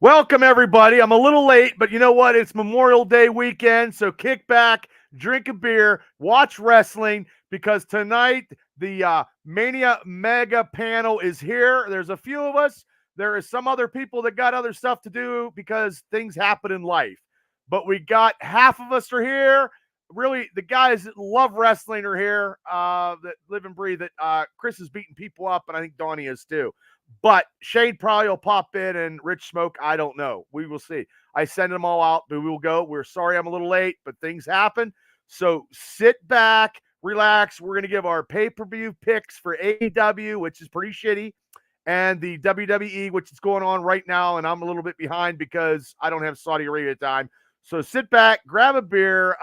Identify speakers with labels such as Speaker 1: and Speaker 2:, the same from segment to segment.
Speaker 1: Welcome, everybody. I'm a little late, but you know what? It's Memorial Day weekend, so kick back, drink a beer, watch wrestling, because tonight the Mania Mega panel is here. There's a few of us. There is some other people that got other stuff to do because things happen in life. But we got half of us are here. Really, the guys that love wrestling are here, that live and breathe it. Chris is beating people up, and I think Donnie is too. But Shade probably will pop in, and Rich Smoke, I don't know. We will see. I send them all out, but we will go. We're sorry I'm a little late, but things happen. So sit back, relax. We're going to give our pay-per-view picks for AEW, which is pretty shitty, and the WWE, which is going on right now, and I'm a little bit behind because I don't have Saudi Arabia time. So sit back, grab a beer,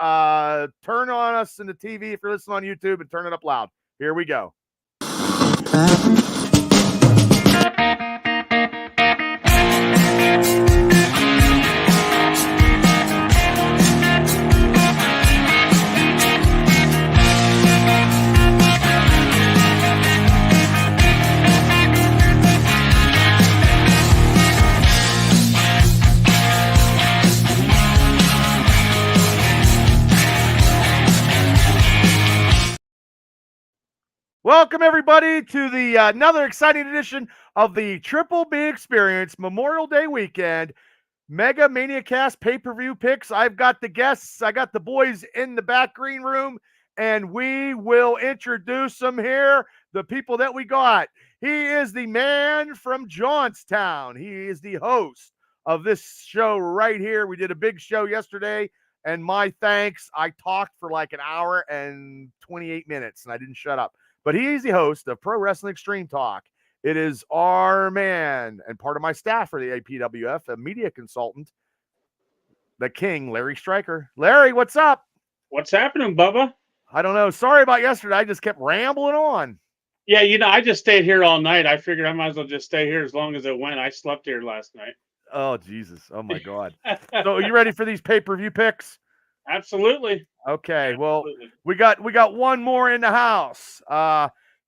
Speaker 1: turn on us in the TV if you're listening on YouTube, and turn it up loud. Here we go. Welcome, everybody, to the another exciting edition of the Triple B Experience Memorial Day weekend Mega Mania Cast pay-per-view picks. I've got the guests. I got the boys in the back green room, and we will introduce them here, the people that we got. He is the man from Johnstown. He is the host of this show right here. We did a big show yesterday, and my thanks. I talked for like an hour and 28 minutes, and I didn't shut up. But he's the host of Pro Wrestling Extreme Talk. It is our man and part of my staff for the APWF, a media consultant, the king, Larry Stryker. Larry, what's up?
Speaker 2: What's happening, Bubba?
Speaker 1: I don't know. Sorry about yesterday. I just kept rambling on.
Speaker 2: Yeah, I just stayed here all night. I figured I might as well just stay here as long as it went. I slept here last night.
Speaker 1: Oh, Jesus. Oh, my God. So are you ready for these pay-per-view picks?
Speaker 2: Absolutely.
Speaker 1: Okay, well, we got one more in the house.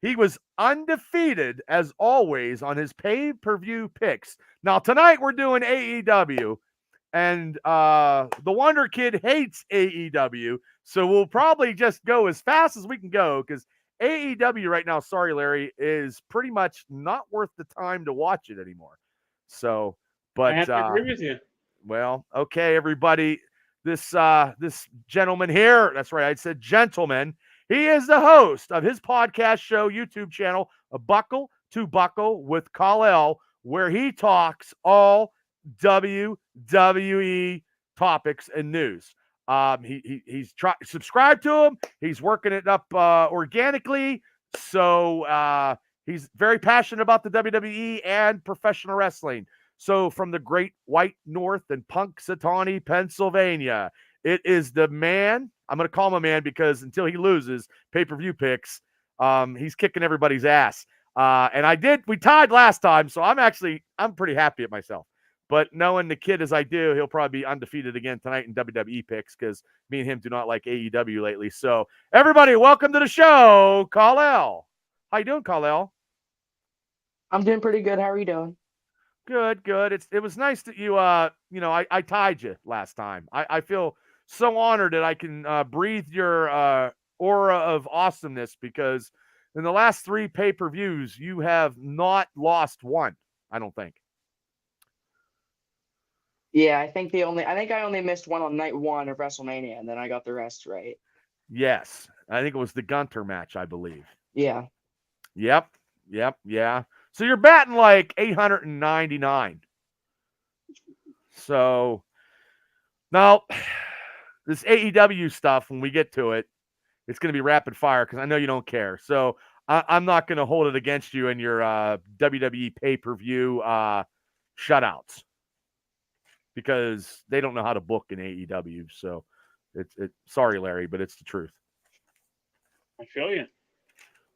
Speaker 1: He was undefeated as always on his pay-per-view picks. Now tonight we're doing AEW, and the Wonder Kid hates AEW, so we'll probably just go as fast as we can go because AEW right now, sorry Larry, is pretty much not worth the time to watch it anymore. So, but
Speaker 2: I have to agree with you.
Speaker 1: Well, okay, everybody. This gentleman here, that's right, I said gentleman. He is the host of his podcast show, YouTube channel, A Buckle to Buckle with Kal-El, where he talks all WWE topics and news. He's subscribed to him. He's working it up organically. So he's very passionate about the WWE and professional wrestling. So from the great white north in Punxsutawney, Pennsylvania, it is the man. I'm going to call him a man because until he loses pay-per-view picks, he's kicking everybody's ass. And we tied last time, so I'm pretty happy at myself. But knowing the kid as I do, he'll probably be undefeated again tonight in WWE picks because me and him do not like AEW lately. So everybody, welcome to the show, Kal-El. How you doing, Kal-El?
Speaker 3: I'm doing pretty good. How are you doing?
Speaker 1: Good. It was nice that you, I tied you last time. I feel so honored that I can breathe your aura of awesomeness because in the last 3 pay-per-views, you have not lost one, I don't think.
Speaker 3: Yeah, I think I only missed one on night 1 of WrestleMania, and then I got the rest right.
Speaker 1: Yes. I think it was the Gunter match, I believe.
Speaker 3: Yeah.
Speaker 1: Yep. Yeah. So you're batting like 899. So now this AEW stuff, when we get to it, it's going to be rapid fire because I know you don't care. So I'm not going to hold it against you in your WWE pay-per-view shutouts because they don't know how to book in AEW. So it's sorry, Larry, but it's the truth.
Speaker 2: I feel you.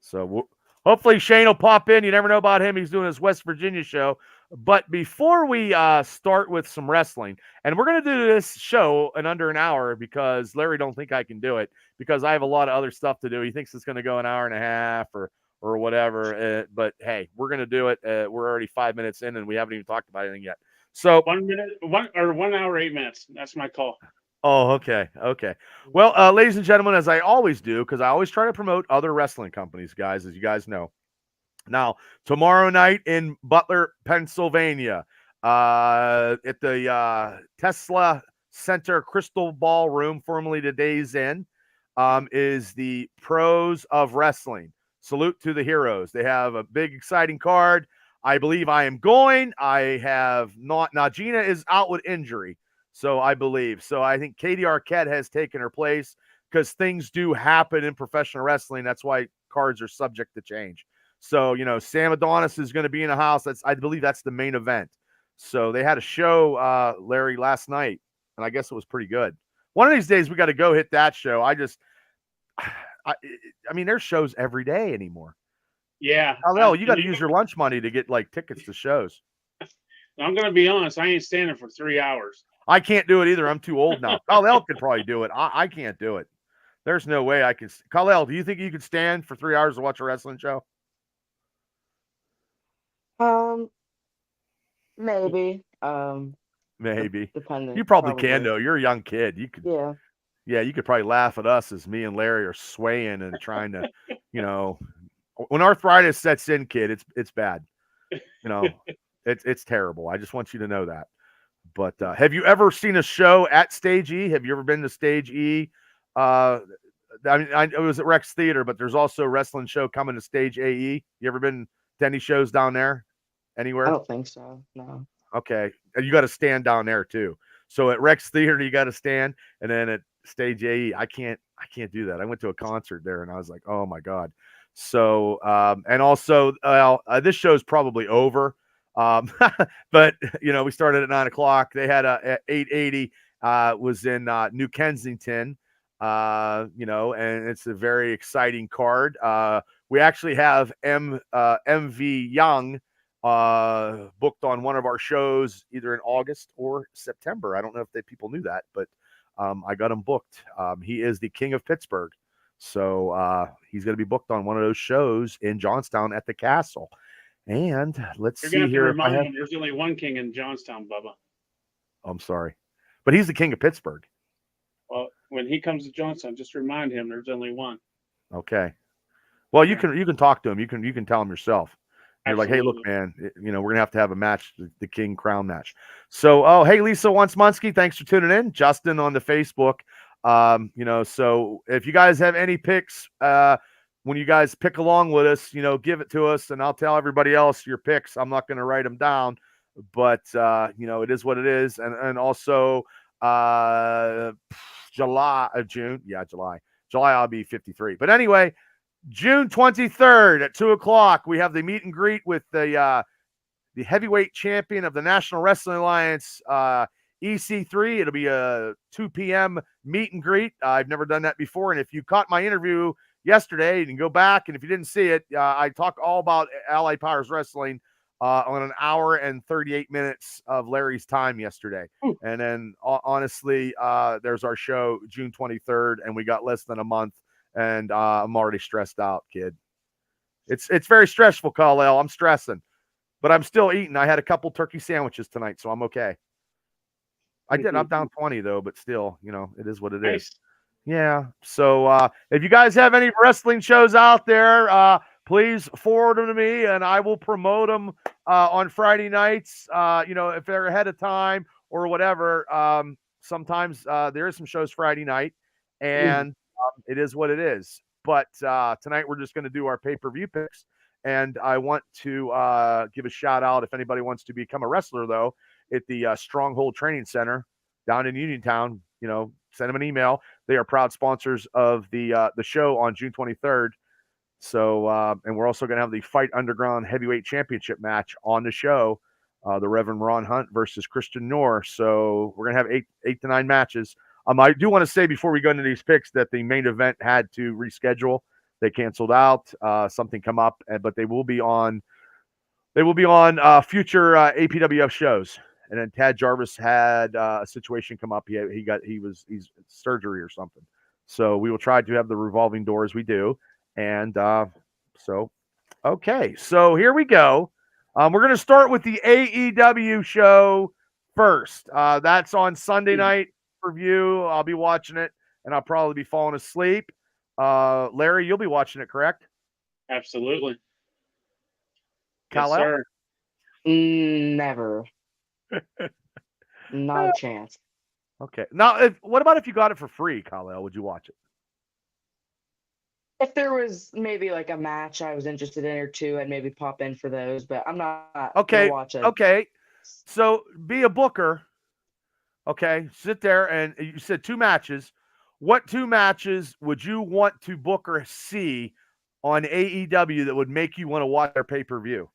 Speaker 1: So hopefully Shane will pop in. You never know about him. He's doing his West Virginia show. But before we start with some wrestling, and we're going to do this show in under an hour because Larry don't think I can do it because I have a lot of other stuff to do. He thinks it's going to go an hour and a half or whatever. But hey, we're going to do it. We're already 5 minutes in and we haven't even talked about anything yet. So
Speaker 2: 1 minute, 1 hour 8 minutes. That's my call.
Speaker 1: Oh, okay. Okay. Well, ladies and gentlemen, as I always do, because I always try to promote other wrestling companies, guys, as you guys know. Now, tomorrow night in Butler, Pennsylvania, at the Tesla Center Crystal Ballroom, formerly the Days Inn, is the Pros of Wrestling. Salute to the heroes. They have a big, exciting card. I believe I am going. I have not. Now, Gina is out with injury. So I believe. So I think Katie Arquette has taken her place because things do happen in professional wrestling. That's why cards are subject to change. So, Sam Adonis is going to be in the house. I believe that's the main event. So they had a show, Larry, last night, and I guess it was pretty good. One of these days we got to go hit that show. I mean, there's shows every day anymore.
Speaker 2: Yeah.
Speaker 1: Hell, you got to use your lunch money to get like tickets to shows.
Speaker 2: I'm going to be honest. I ain't standing for 3 hours.
Speaker 1: I can't do it either. I'm too old now. Kyle could probably do it. I can't do it. There's no way I can. Kyle, do you think you could stand for 3 hours to watch a wrestling show?
Speaker 3: Maybe.
Speaker 1: Maybe.
Speaker 3: Depending.
Speaker 1: You probably can though. You're a young kid. You could.
Speaker 3: Yeah.
Speaker 1: Yeah, you could probably laugh at us as me and Larry are swaying and trying to, when arthritis sets in, kid, it's bad. It's terrible. I just want you to know that. But have you ever seen a show at Stage E? Have you ever been to Stage E? I it was at Rex Theater, but there's also a wrestling show coming to Stage AE. You ever been to any shows down there? Anywhere?
Speaker 3: I don't think so. No.
Speaker 1: Okay. And you got to stand down there too. So at Rex Theater, you got to stand, and then at Stage AE, I can't do that. I went to a concert there, and I was like, oh my god. So and also, this show's probably over. But we started at 9:00. They had at 8:80. Was in New Kensington. And it's a very exciting card. We actually have MV Young booked on one of our shows either in August or September. I don't know if people knew that, but I got him booked. He is the King of Pittsburgh. So he's going to be booked on one of those shows in Johnstown at the Castle. And let's see here.
Speaker 2: There's only one king in Johnstown, Bubba.
Speaker 1: I'm sorry, but he's the King of Pittsburgh.
Speaker 2: Well, when he comes to Johnstown, just remind him there's only one.
Speaker 1: Okay. Well, you can talk to him. You can tell him yourself. You're like, hey, look, man, we're gonna have to have a match, the King Crown match. So, hey, Lisa Once-Munsky, thanks for tuning in. Justin on the Facebook. So if you guys have any picks, when you guys pick along with us, give it to us, and I'll tell everybody else your picks. I'm not gonna write them down, but it is what it is. And also July I'll be 53. But anyway, June 23rd at 2:00, we have the meet and greet with the heavyweight champion of the National Wrestling Alliance, EC3. It'll be a 2 p.m. meet and greet. I've never done that before, and if you caught my interview yesterday, you can go back, and if you didn't see it, I talk all about Allied Powers Wrestling on an hour and 38 minutes of Larry's time yesterday. And then honestly, there's our show June 23rd, and we got less than a month, and I'm already stressed out, kid. It's very stressful, Kal-El. I'm stressing, but I'm still eating. I had a couple turkey sandwiches tonight, so I'm okay. I'm down 20 though, but still, it is what it is. Yeah. So if you guys have any wrestling shows out there, please forward them to me, and I will promote them on Friday nights. If they're ahead of time or whatever. Sometimes there is some shows Friday night, and it is what it is. But tonight we're just going to do our pay-per-view picks, and I want to give a shout out if anybody wants to become a wrestler though at the Stronghold Training Center down in Uniontown. Send them an email. They are proud sponsors of the show on June 23rd. So, and we're also going to have the Fight Underground Heavyweight Championship match on the show, the Reverend Ron Hunt versus Christian Noor. So we're going to have eight to nine matches. I do want to say before we go into these picks that the main event had to reschedule. They canceled out. Something come up, but they will be on. They will be on future APWF shows. And then Tad Jarvis had a situation come up. He's surgery or something. So we will try to have the revolving door as we do. And okay. So here we go. We're going to start with the AEW show 21st. That's on Sunday night review. I'll be watching it, and I'll probably be falling asleep. Larry, you'll be watching it, correct?
Speaker 2: Absolutely. Yes,
Speaker 1: Kal-El?
Speaker 2: sir.
Speaker 3: Never. Not a chance.
Speaker 1: Okay. Now, what about if you got it for free, Kal-El? Would you watch it?
Speaker 3: If there was maybe like a match I was interested in or two, I'd maybe pop in for those. But I'm not
Speaker 1: Okay.
Speaker 3: gonna watch it.
Speaker 1: Okay. So be a booker. Okay. Sit there, and you said 2 matches. What 2 matches would you want to book or see on AEW that would make you want to watch their pay-per-view?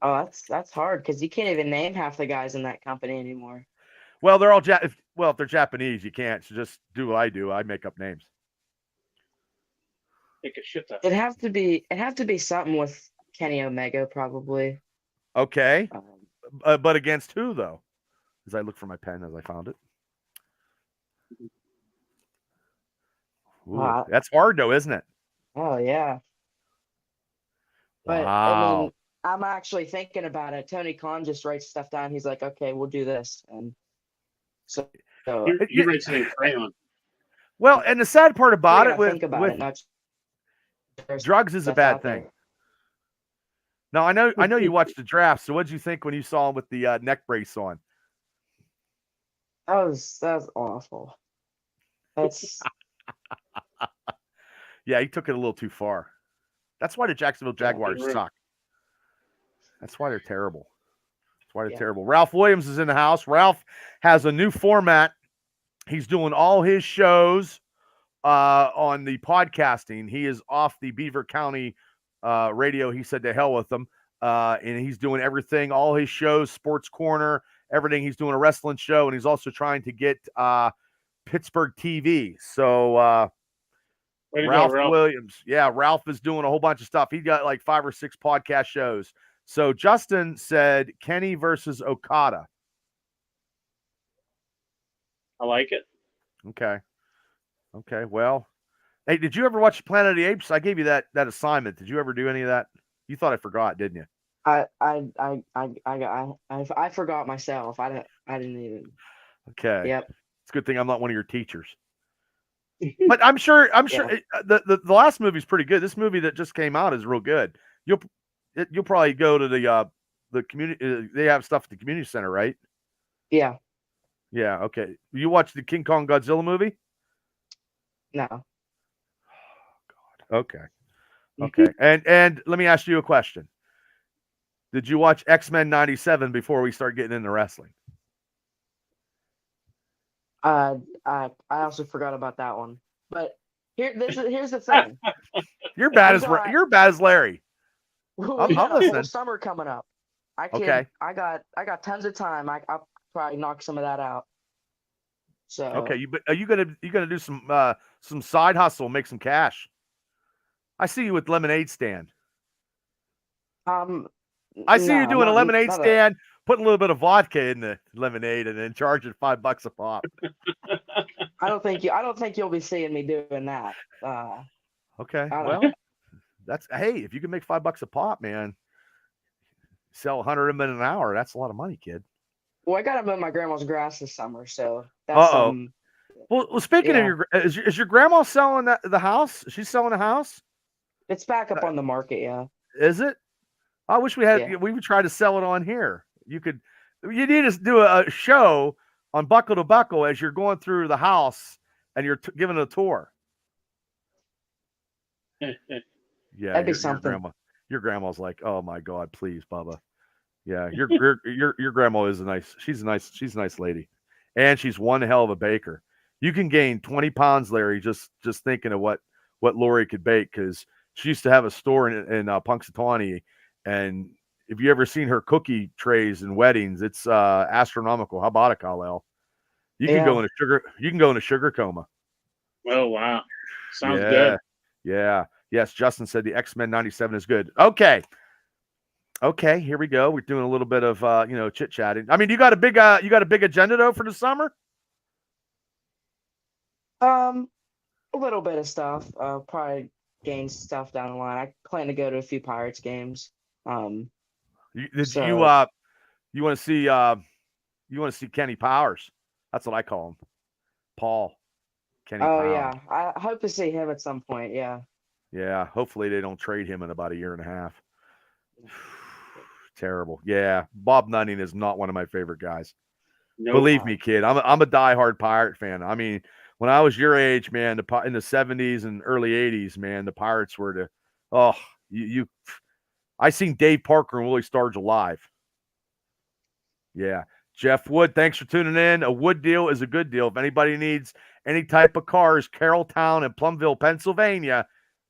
Speaker 3: Oh, that's hard because you can't even name half the guys in that company anymore.
Speaker 1: Well, they're all if they're Japanese, you can't. So just do what I do. I make up names.
Speaker 2: Take a shit up.
Speaker 3: It'd have to be something with Kenny Omega probably.
Speaker 1: Okay. But against who, though? As I look for my pen as I found it. Ooh, that's hard, though, isn't it?
Speaker 3: Oh, yeah. But,
Speaker 1: Wow.
Speaker 3: I mean, I'm actually thinking about it. Tony Khan just writes stuff down. He's like, okay, we'll do this. And so
Speaker 2: he writes it in crayon.
Speaker 1: Well, and the sad part about it with drugs is a bad thing. There. Now, I know you watched the draft. So what did you think when you saw him with the neck brace on?
Speaker 3: That was awful. That's
Speaker 1: yeah, he took it a little too far. That's why the Jacksonville Jaguars suck. That's why they're terrible. That's why they're terrible. Ralph Williams is in the house. Ralph has a new format. He's doing all his shows on the podcasting. He is off the Beaver County radio. He said to hell with them. And he's doing everything, all his shows, Sports Corner, everything. He's doing a wrestling show, and he's also trying to get Pittsburgh TV. So Ralph Williams. Yeah, Ralph is doing a whole bunch of stuff. He got like 5 or 6 podcast shows. So Justin said Kenny versus Okada.
Speaker 2: I like it.
Speaker 1: Okay. Well, hey, did you ever watch Planet of the Apes? I gave you that assignment. Did you ever do any of that? You thought I forgot, didn't you?
Speaker 3: I forgot myself. I didn't even.
Speaker 1: Okay.
Speaker 3: Yep.
Speaker 1: It's a good thing I'm not one of your teachers. But I'm sure the last movie's pretty good. This movie that just came out is real good. You'll probably go to the community. They have stuff at the community center, right?
Speaker 3: Yeah.
Speaker 1: Yeah. Okay. You watched the King Kong Godzilla movie?
Speaker 3: No.
Speaker 1: Oh, God. Okay. And let me ask you a question. Did you watch X-Men 97 before we start getting into wrestling?
Speaker 3: I also forgot about that one. But here's the thing.
Speaker 1: You're bad as Larry.
Speaker 3: I'm listening. Summer coming up. I got tons of time. I'll probably knock some of that out. So
Speaker 1: okay, are you gonna do some side hustle, make some cash? I see you with lemonade stand. I see you doing a lemonade stand, putting a little bit of vodka in the lemonade, and then charging $5 a pop.
Speaker 3: I don't think you'll be seeing me doing that.
Speaker 1: Okay, well, hey, if you can make $5 a pop, man, sell 100 of them in an hour. That's a lot of money, kid.
Speaker 3: Well, I got to mow my grandma's grass this summer, so that's
Speaker 1: Well, speaking of is your grandma selling the house? She's selling a house?
Speaker 3: It's back up on the market, yeah.
Speaker 1: Is it? I wish we would try to sell it on here. You need to do a show on Buckle to Buckle as you're going through the house and you're giving a tour. Yeah,
Speaker 3: that'd be something.
Speaker 1: Your grandma's like, oh my God, please, Bubba. Yeah, your grandma is she's a nice lady, and she's one hell of a baker. You can gain 20 pounds, Larry, just thinking of what Lori could bake, because she used to have a store in Punxsutawney, and if you ever seen her cookie trays in weddings, it's astronomical. How about it, Kal-El? You can go in a sugar coma.
Speaker 2: Oh wow, sounds good.
Speaker 1: Yeah. Yes, Justin said the X-Men 97 is good. Okay, here we go. We're doing a little bit of chit chatting. I mean, you got a big agenda though for the summer?
Speaker 3: A little bit of stuff. Probably gain stuff down the line. I plan to go to a few Pirates games.
Speaker 1: You want to see Kenny Powers? That's what I call him, Paul. Kenny Powers.
Speaker 3: Yeah, I hope to see him at some point. Yeah.
Speaker 1: Yeah. Hopefully they don't trade him in about a year and a half. Terrible. Yeah, Bob Nutting is not one of my favorite guys. Nope. Believe me, kid. I'm a diehard Pirate fan. I mean, when I was your age, man, in the 70s and early 80s, man, the Pirates were I seen Dave Parker and Willie Stargell live. Yeah. Jeff Wood, thanks for tuning in. A Wood deal is a good deal. If anybody needs any type of cars, Carrolltown and Plumville, Pennsylvania,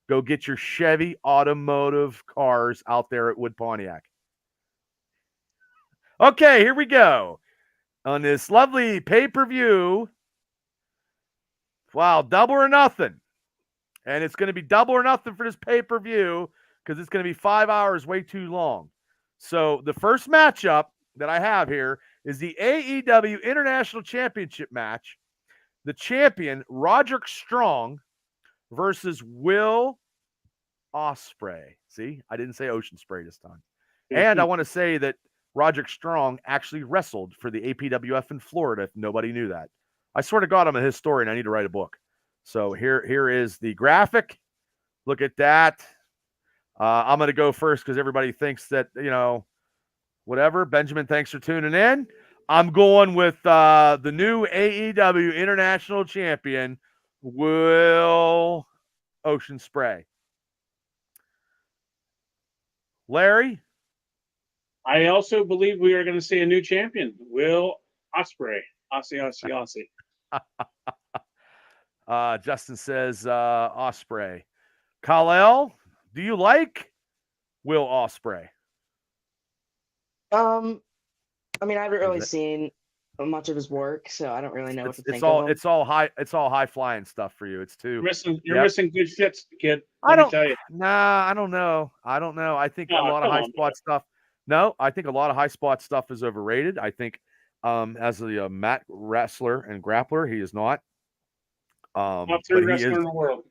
Speaker 1: go get your Chevy automotive cars out there at Wood Pontiac. Okay, here we go. On this lovely pay-per-view. Wow, double or nothing. And it's going to be double or nothing for this pay-per-view because it's going to be 5 hours, way too long. So the first matchup that I have here is the AEW International Championship match. The champion, Roderick Strong, versus Will Ospreay. See, I didn't say Ocean Spray this time. And I want to say that Roderick Strong actually wrestled for the APWF in Florida, if nobody knew that. I swear to God, I'm a historian. I need to write a book. So here is the graphic. Look at that. I'm going to go first because everybody thinks that, whatever. Benjamin, thanks for tuning in. I'm going with the new AEW International Champion, Will Ocean Spray. Larry?
Speaker 2: I also believe we are going to see a new champion, Will Ospreay. Aussie.
Speaker 1: Justin says Ospreay. Kal-El, do you like Will Ospreay?
Speaker 3: I mean, I haven't really seen much of his work, so I don't really know what to think of him.
Speaker 1: It's all high flying stuff for you. It's too.
Speaker 2: You're missing good fits, kid.
Speaker 1: I don't know. I think a lot of high spot stuff. No, I think a lot of high spot stuff is overrated. I think as a mat wrestler and grappler, he is not.
Speaker 2: Top 3 wrestler in the world.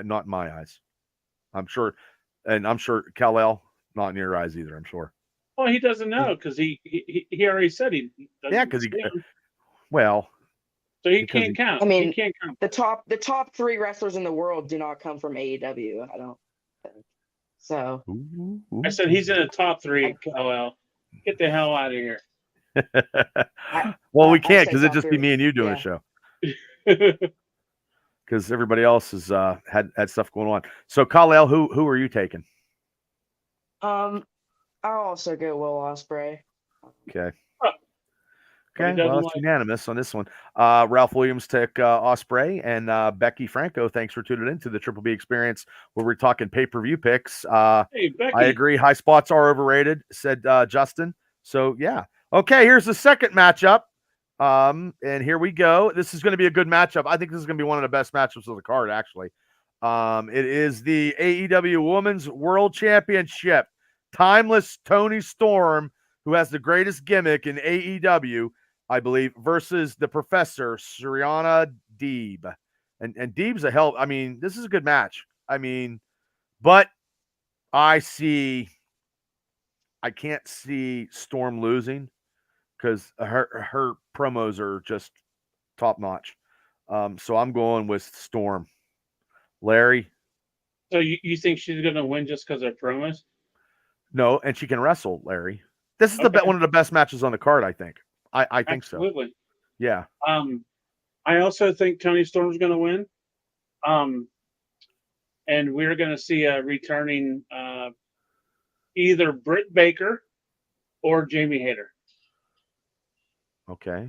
Speaker 1: Not in my eyes. I'm sure Kal-El, not in your eyes either, I'm sure.
Speaker 2: Well, he doesn't know because he already said he doesn't.
Speaker 1: Yeah, because well.
Speaker 2: So he can't count.
Speaker 3: I mean,
Speaker 2: he can't count.
Speaker 3: The top 3 wrestlers in the world do not come from AEW. I don't think. So
Speaker 2: I said he's in the top 3. Kal-El, get the hell out of here.
Speaker 1: We can't because it'd just be me and you doing a show. Because everybody else has had stuff going on. So Kal-El, who are you taking?
Speaker 3: I'll also go Will Ospreay.
Speaker 1: Okay. Okay, well, it's unanimous on this one. Ralph Williams took Ospreay, and Becky Franco, thanks for tuning in to the Triple B Experience, where we're talking pay-per-view picks.
Speaker 2: Hey, Becky.
Speaker 1: I agree, high spots are overrated, said Justin. So, yeah. Okay, here's the second matchup, and here we go. This is going to be a good matchup. I think this is going to be one of the best matchups of the card, actually. It is the AEW Women's World Championship. Timeless Toni Storm, who has the greatest gimmick in AEW, I believe, versus the Professor, Serena Deeb. And Deeb's a hell. I mean, this is a good match. I mean, but I can't see Storm losing because her promos are just top notch. So I'm going with Storm. Larry?
Speaker 2: So you think she's going to win just because of promos?
Speaker 1: No, and she can wrestle, Larry. This is one of the best matches on the card, I think. I think
Speaker 2: Absolutely.
Speaker 1: So. Yeah.
Speaker 2: I also think Toni Storm's going to win. And we're going to see a returning either Britt Baker or Jamie Hayter.
Speaker 1: Okay.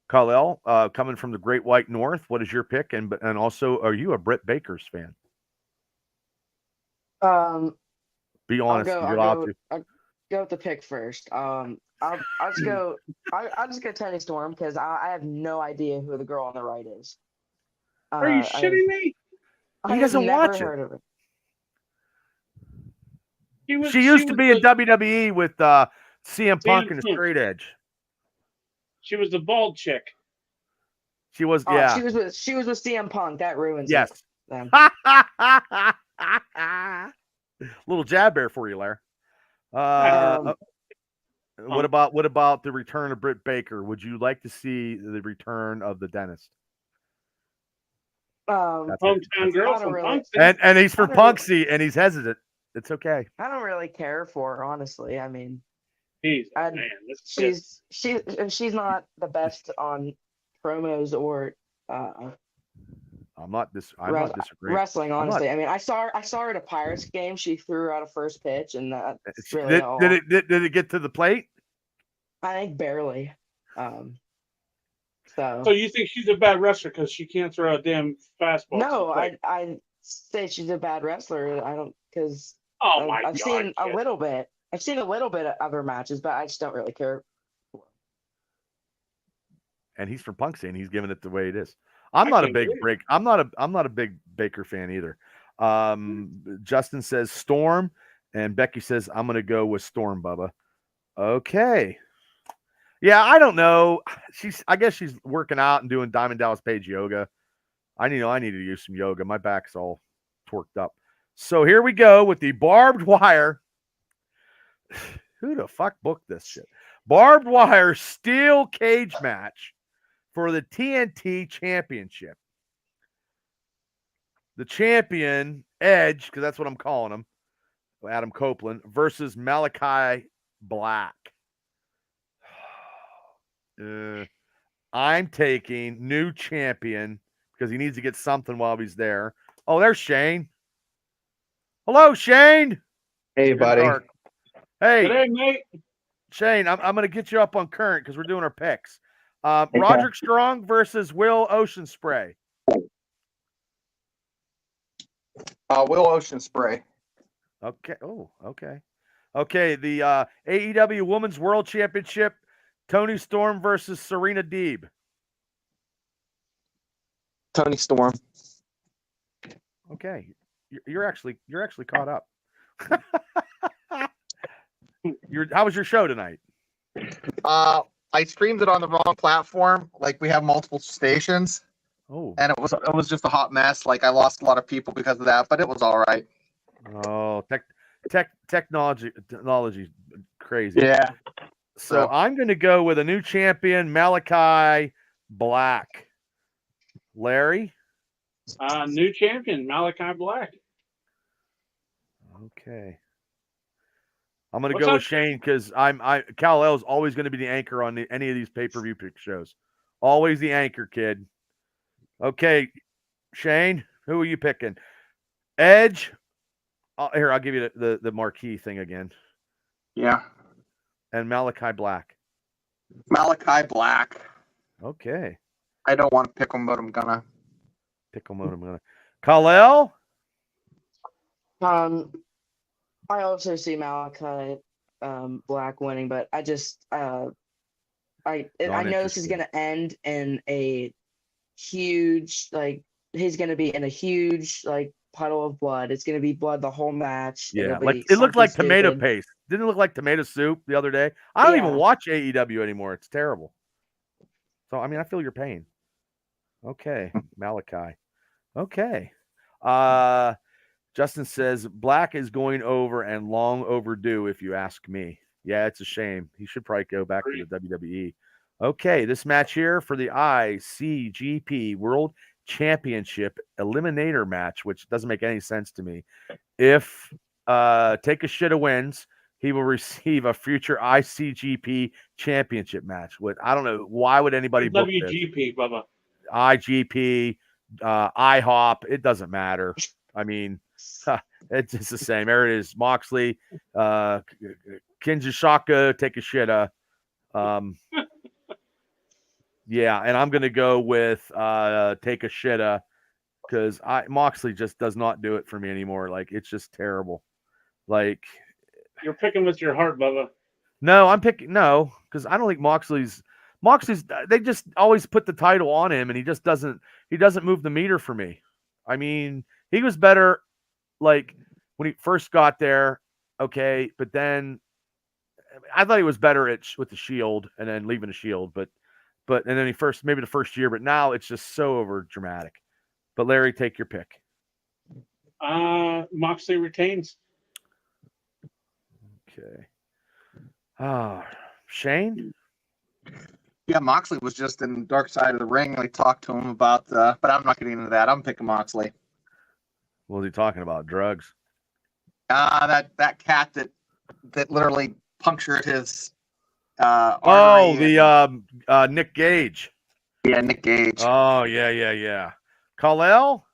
Speaker 1: Kal-El, coming from the Great White North, what is your pick? And also, are you a Britt Baker's fan? Be honest. You're allowed to.
Speaker 3: I'll go with the pick first. I'll just go. I'll just go Toni Storm because I have no idea who the girl on the right is.
Speaker 2: Are you shitting me?
Speaker 1: He doesn't watch it.
Speaker 3: Heard of it.
Speaker 1: She used to be in WWE with CM Punk and the Straight Edge.
Speaker 2: She was the bald chick.
Speaker 1: She was, yeah.
Speaker 3: She was with CM Punk. That ruins
Speaker 1: it.
Speaker 3: Yes.
Speaker 1: Little jab there for you, Larry. What about the return of Britt Baker? Would you like to see the return of the dentist?
Speaker 2: Hometown girl from Punxsutawney.
Speaker 1: And he's from Punxsutawney, and he's hesitant. It's okay.
Speaker 3: I don't really care for her, honestly. I mean, she's not the best on promos or
Speaker 1: I'm not disagreeing.
Speaker 3: Wrestling, honestly. I mean, I saw her at a Pirates game. She threw out a first pitch, and that's really all.
Speaker 1: Did it get to the plate?
Speaker 3: I think barely.
Speaker 2: So you think she's a bad wrestler because she can't throw a damn fastball?
Speaker 3: No, I say she's a bad wrestler. I don't, because I've seen a little bit. I've seen a little bit of other matches, but I just don't really care.
Speaker 1: And he's from Punxsutawney, and he's giving it the way it is. I'm not a big Baker fan either. Justin says Storm, and Becky says I'm gonna go with Storm, Bubba. Okay. Yeah, I don't know. I guess she's working out and doing Diamond Dallas Page yoga. I need to use some yoga. My back's all torqued up. So here we go with the barbed wire. Who the fuck booked this shit? Barbed wire steel cage match for the TNT Championship. The champion, Edge, because that's what I'm calling him, Adam Copeland, versus Malachi Black. I'm taking new champion because he needs to get something while he's there. Oh, there's Shane. Hello, Shane.
Speaker 4: Hey, buddy.
Speaker 1: Hey,
Speaker 2: hey, mate.
Speaker 1: Shane, I'm going to get you up on current because we're doing our picks. Roderick Strong versus Will Ocean Spray.
Speaker 4: Will Ocean Spray.
Speaker 1: Okay. Oh, okay. Okay. The AEW Women's World Championship. Tony Storm versus Serena Deeb.
Speaker 4: Tony Storm.
Speaker 1: Okay, you're actually caught up. How was your show tonight?
Speaker 4: I streamed it on the wrong platform. Like, we have multiple stations.
Speaker 1: Oh,
Speaker 4: and it was just a hot mess. Like, I lost a lot of people because of that, but it was all right.
Speaker 1: Oh, technology crazy.
Speaker 4: Yeah.
Speaker 1: So I'm going to go with a new champion, Malachi Black. Larry?
Speaker 2: New champion, Malachi Black.
Speaker 1: Okay. I'm going to go with Shane because Kal-El is always going to be the anchor on any of these pay-per-view pick shows. Always the anchor, kid. Okay, Shane, who are you picking? Edge? Here, I'll give you the marquee thing again.
Speaker 4: Yeah.
Speaker 1: And Malachi Black.
Speaker 4: Malachi Black.
Speaker 1: Okay.
Speaker 4: I don't want to pick him, but I'm gonna.
Speaker 1: Kal-El?
Speaker 3: I also see Malachi Black winning, but I just I know this is gonna end in a huge, like, he's gonna be in a huge, like, puddle of blood. It's gonna be blood the whole match.
Speaker 1: Yeah, like it looked like tomato paste. Didn't it look like tomato soup the other day? I don't even watch AEW anymore. It's terrible. So I mean, I feel your pain. Okay, Malachi. Okay. Justin says Black is going over and long overdue, if you ask me. Yeah, it's a shame. He should probably go back to the WWE. Okay, this match here for the ICGP World Championship Eliminator match, which doesn't make any sense to me. If Take a Shitta wins, he will receive a future ICGP Championship match. I don't know, why would anybody book this?
Speaker 2: WGP, Bubba.
Speaker 1: IGP, IHOP, it doesn't matter. I mean, it's just the same. There it is. Moxley, Kinshasa, Take a Shitta. Yeah, and I'm going to go with Take a Shitta because Moxley just does not do it for me anymore. Like, it's just terrible. Like,
Speaker 2: you're picking with your heart, Bubba.
Speaker 1: No, because I don't think Moxley's. They just always put the title on him, and he just doesn't move the meter for me. I mean, he was better like when he first got there, okay, but then I thought he was better with the Shield and then leaving the Shield, but and then maybe the first year, but now it's just so over dramatic. But Larry, take your pick.
Speaker 2: Moxley retains.
Speaker 1: Okay. Shane?
Speaker 4: Yeah, Moxley was just in Dark Side of the Ring. I talked to him about but I'm not getting into that. I'm picking Moxley.
Speaker 1: What was he talking about? Drugs?
Speaker 4: That cat that literally punctured his
Speaker 1: Oh,
Speaker 4: artery.
Speaker 1: the Nick Gage.
Speaker 4: Yeah, Nick Gage.
Speaker 1: Oh, yeah. Kal-El?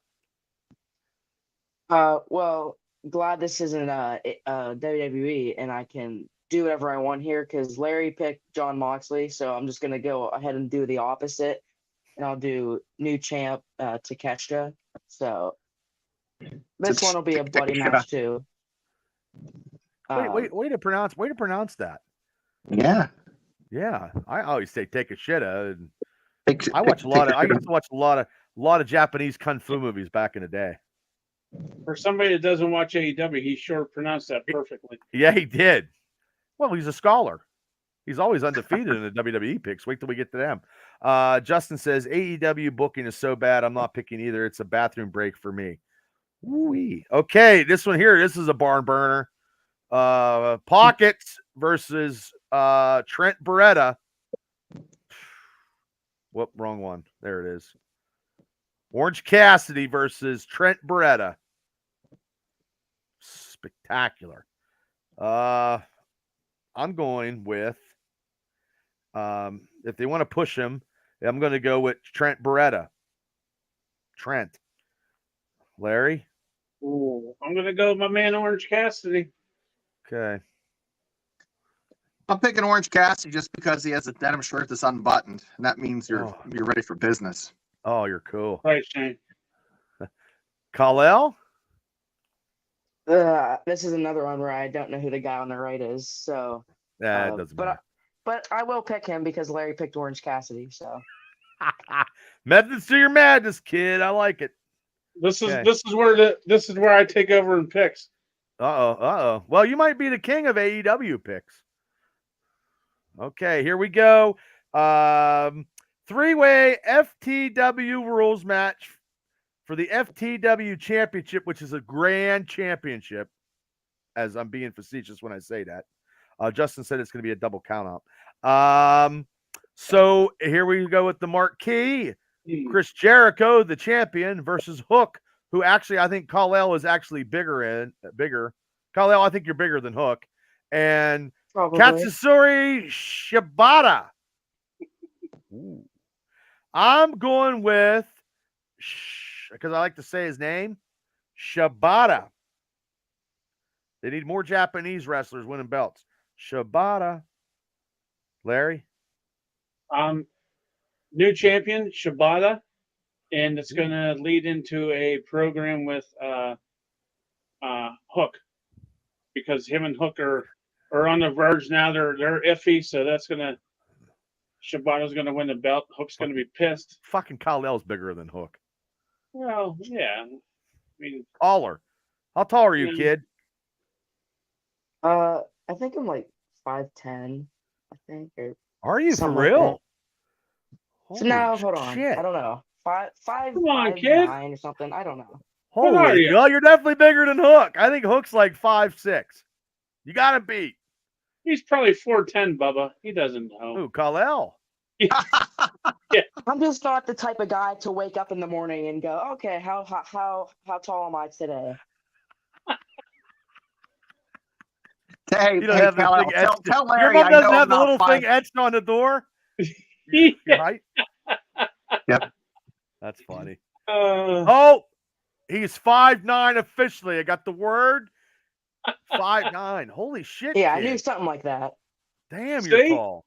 Speaker 3: Well, glad this isn't WWE and I can do whatever I want here because Larry picked John Moxley, so I'm just gonna go ahead and do the opposite, and I'll do new champ Takeshita. So this one will be a bloody match too.
Speaker 1: Way to pronounce that.
Speaker 4: Yeah.
Speaker 1: Yeah, I always say take a shit. I watch a lot of. I used to watch a lot of Japanese kung fu movies back in the day.
Speaker 2: For somebody that doesn't watch AEW, he sure pronounced that perfectly.
Speaker 1: Yeah, he did. Well, he's a scholar. He's always undefeated in the WWE picks. Wait till we get to them. Justin says AEW booking is so bad. I'm not picking either. It's a bathroom break for me. Woo-wee. Okay, this one here. This is a barn burner. Pockets versus Trent Beretta. Whoop, wrong one. There it is. Orange Cassidy versus Trent Beretta. Spectacular. I'm going with if they want to push him, I'm going to go with Trent Beretta. Trent. Larry?
Speaker 2: Ooh, I'm going to go with my man Orange Cassidy.
Speaker 1: Okay.
Speaker 4: I'm picking Orange Cassidy just because he has a denim shirt that's unbuttoned, and that means you're ready for business.
Speaker 1: Oh, you're cool.
Speaker 2: Right, Shane.
Speaker 1: Kal-El?
Speaker 3: This is another one where I don't know who the guy on the right is. So,
Speaker 1: Yeah, it doesn't matter.
Speaker 3: But I will pick him because Larry picked Orange Cassidy. So,
Speaker 1: methods to your madness, kid. I like it.
Speaker 2: This is where I take over in picks.
Speaker 1: Well, you might be the king of AEW picks. Okay, here we go. Three-way FTW rules match for the FTW Championship, which is a grand championship, as I'm being facetious when I say that. Justin said it's going to be a double count out. So here we go with the marquee. Chris Jericho, the champion, versus Hook, who actually I think Kal-El is actually bigger. Kal-El, I think you're bigger than Hook. And
Speaker 3: probably.
Speaker 1: Katsuyori Shibata. Ooh. I'm going with, because I like to say his name, Shibata. They need more Japanese wrestlers winning belts. Shibata. Larry?
Speaker 2: New champion, Shibata. And it's going to lead into a program with Hook. Because him and Hook are on the verge now. They're iffy, so that's going to... Shibata's going to win the belt. Hook's going to be pissed.
Speaker 1: Fucking Kal-El's bigger than Hook.
Speaker 2: Well, yeah. I mean...
Speaker 1: Taller. How tall are you, kid?
Speaker 3: I think I'm like 5'10", I think.
Speaker 1: Are you for
Speaker 3: something
Speaker 1: real?
Speaker 3: Like so now, hold on.
Speaker 1: Shit.
Speaker 3: I don't know. Five,
Speaker 2: Come on,
Speaker 3: 5'9"
Speaker 2: kid.
Speaker 3: or something. I don't know.
Speaker 1: Holy,
Speaker 2: are you?
Speaker 1: well, you're definitely bigger than Hook. I think Hook's like 5'6". You got to beat.
Speaker 2: He's probably 4'10", Bubba. He doesn't know.
Speaker 1: Ooh, Kal-El.
Speaker 2: Yeah.
Speaker 3: I'm just not the type of guy to wake up in the morning and go, okay, how tall am I today?
Speaker 4: Hey,
Speaker 1: You don't have this
Speaker 4: Kal-El,
Speaker 1: thing etched.
Speaker 4: tell
Speaker 1: Your
Speaker 4: Larry
Speaker 1: mom
Speaker 4: I
Speaker 1: doesn't
Speaker 4: know
Speaker 1: have the
Speaker 4: about
Speaker 1: little thing etched on the door? Your height?
Speaker 4: Yep.
Speaker 1: That's funny.
Speaker 2: Oh,
Speaker 1: He's 5'9" officially. I got the word. 5'9". Holy shit,
Speaker 3: Yeah,
Speaker 1: kid.
Speaker 3: I knew something like that.
Speaker 1: Damn,
Speaker 2: See?
Speaker 1: you're tall.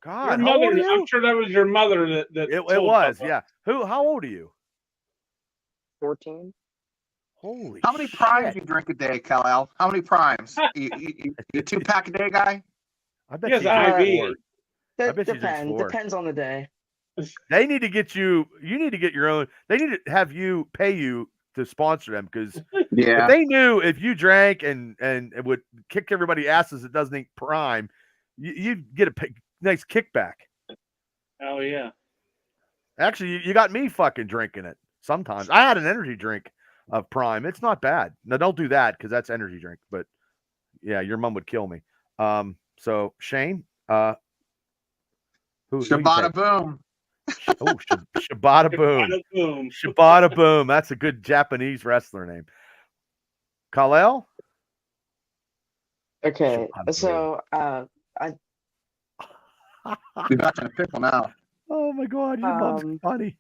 Speaker 2: your
Speaker 1: God, how old
Speaker 2: mother.
Speaker 1: are you?
Speaker 2: I'm sure that was your mother that
Speaker 1: It
Speaker 2: told
Speaker 1: was,
Speaker 2: Bubba.
Speaker 1: yeah. How old are you?
Speaker 3: 14.
Speaker 1: Holy
Speaker 4: How many
Speaker 1: shit.
Speaker 4: primes you drink a day, Kal-El? How many primes? You 2-pack a day guy?
Speaker 1: I bet
Speaker 2: Yes,
Speaker 1: you drink
Speaker 2: IV.
Speaker 1: 4. I bet you drinks 4.
Speaker 3: Depends on the day.
Speaker 1: They need to get you need to get your own. They need to have you pay you to sponsor them because
Speaker 4: Yeah.
Speaker 1: if they knew if you drank and it would kick everybody asses that doesn't eat prime, you'd get a nice kickback.
Speaker 2: Oh yeah.
Speaker 1: Actually, you got me fucking drinking it sometimes. I had an energy drink of prime. It's not bad. Now don't do that because that's energy drink, but Yeah, your mom would kill me. So Shane, who you
Speaker 4: Shabada
Speaker 1: take?
Speaker 4: boom.
Speaker 1: Oh, Shibata Boom.
Speaker 2: Bada boom.
Speaker 1: Shibata Boom. That's a good Japanese wrestler name. Kal-El?
Speaker 3: Okay,
Speaker 1: Shibata
Speaker 3: so
Speaker 4: We got you in a pickle now.
Speaker 1: Oh my God, your mom's funny.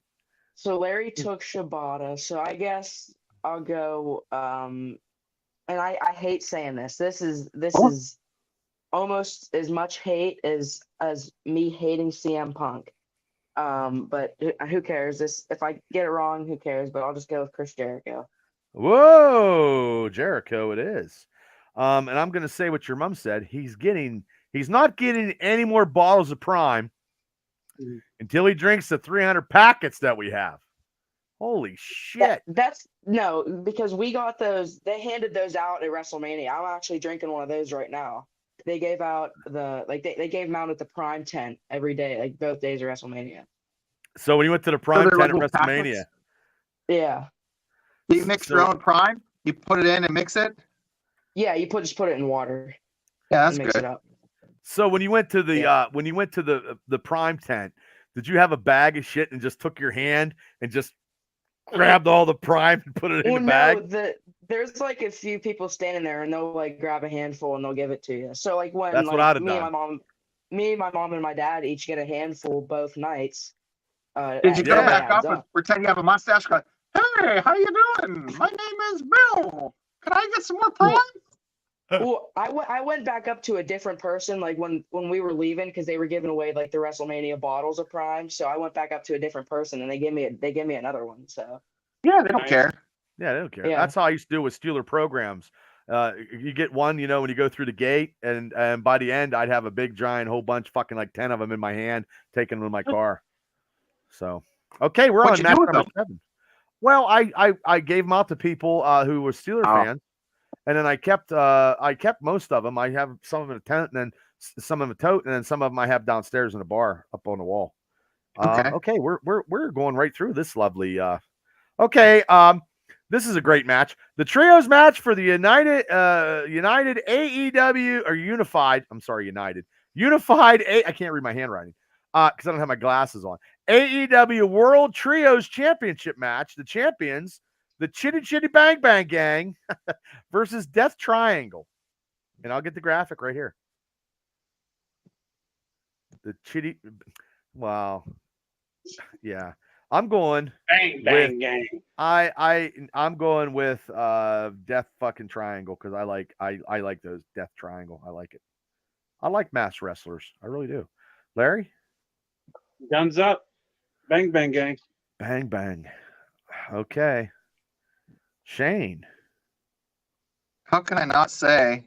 Speaker 3: so Larry took Shibata, so I guess I'll go. And I hate saying this. This is almost as much hate as me hating CM Punk. But who cares? If I get it wrong, who cares? But I'll just go with Chris Jericho.
Speaker 1: Whoa, Jericho it is. And I'm gonna say what your mom said. He's not getting any more bottles of Prime until he drinks the 300 packets that we have. Holy shit.
Speaker 3: That's no, because we got those. They handed those out at WrestleMania. I'm actually drinking one of those right now. They gave out they gave them out at the Prime tent every day, like both days of WrestleMania.
Speaker 1: So when you went to the Prime
Speaker 4: they're
Speaker 1: tent at
Speaker 4: little
Speaker 1: WrestleMania,
Speaker 4: packets?
Speaker 3: Yeah.
Speaker 4: Do you mix your own Prime? You put it in and mix it?
Speaker 3: Yeah, you just put it in water
Speaker 4: Yeah, that's
Speaker 3: and mix
Speaker 4: good.
Speaker 3: it up.
Speaker 1: so when you went to the Prime tent, did you have a bag of shit and just took your hand and just grabbed all the Prime and put it in
Speaker 3: Well,
Speaker 1: the bag?
Speaker 3: no, there's like a few people standing there and they'll like grab a handful and they'll give it to you. So like when
Speaker 1: That's what
Speaker 3: like
Speaker 1: I'd have done.
Speaker 3: me, my mom, and my dad each get a handful both nights.
Speaker 4: Did you go
Speaker 1: Yeah.
Speaker 4: back up and pretend you have a mustache? Go, hey, how you doing? My name is Bill. Can I get some more Prime?
Speaker 3: Well, I went back up to a different person like when we were leaving because they were giving away like the WrestleMania bottles of Prime. So I went back up to a different person and they gave me another one. So
Speaker 4: Yeah, they don't care.
Speaker 1: Yeah, they don't care.
Speaker 3: Yeah.
Speaker 1: That's how I used to do with Steeler programs. You get one, when you go through the gate, and by the end, I'd have a big, giant, whole bunch, fucking like 10 of them in my hand, taking them in my car. So, okay, we're
Speaker 4: What'd
Speaker 1: on
Speaker 4: you do
Speaker 1: match
Speaker 4: with
Speaker 1: number
Speaker 4: them?
Speaker 1: 7. Well, I gave them out to people who were Steeler fans, and then I kept most of them. I have some of them in a tent, and then some of them in a tote, and then some of them I have downstairs in a bar up on the wall. Okay, we're going right through this lovely. Okay, this is a great match. The trios match for the United AEW or Unified. I'm sorry, Unified. I can't read my handwriting because I don't have my glasses on. AEW World Trios Championship match. The champions, the Chitty Chitty Bang Bang Gang versus Death Triangle. And I'll get the graphic right here. The Chitty. Wow. Yeah. I'm going
Speaker 2: Bang, bang, gang.
Speaker 1: I'm going with Death fucking Triangle because I like those Death Triangle. I like it. I like mass wrestlers. I really do. Larry?
Speaker 2: Guns up. Bang, bang, gang.
Speaker 1: Bang bang. Okay. Shane.
Speaker 4: How can I not say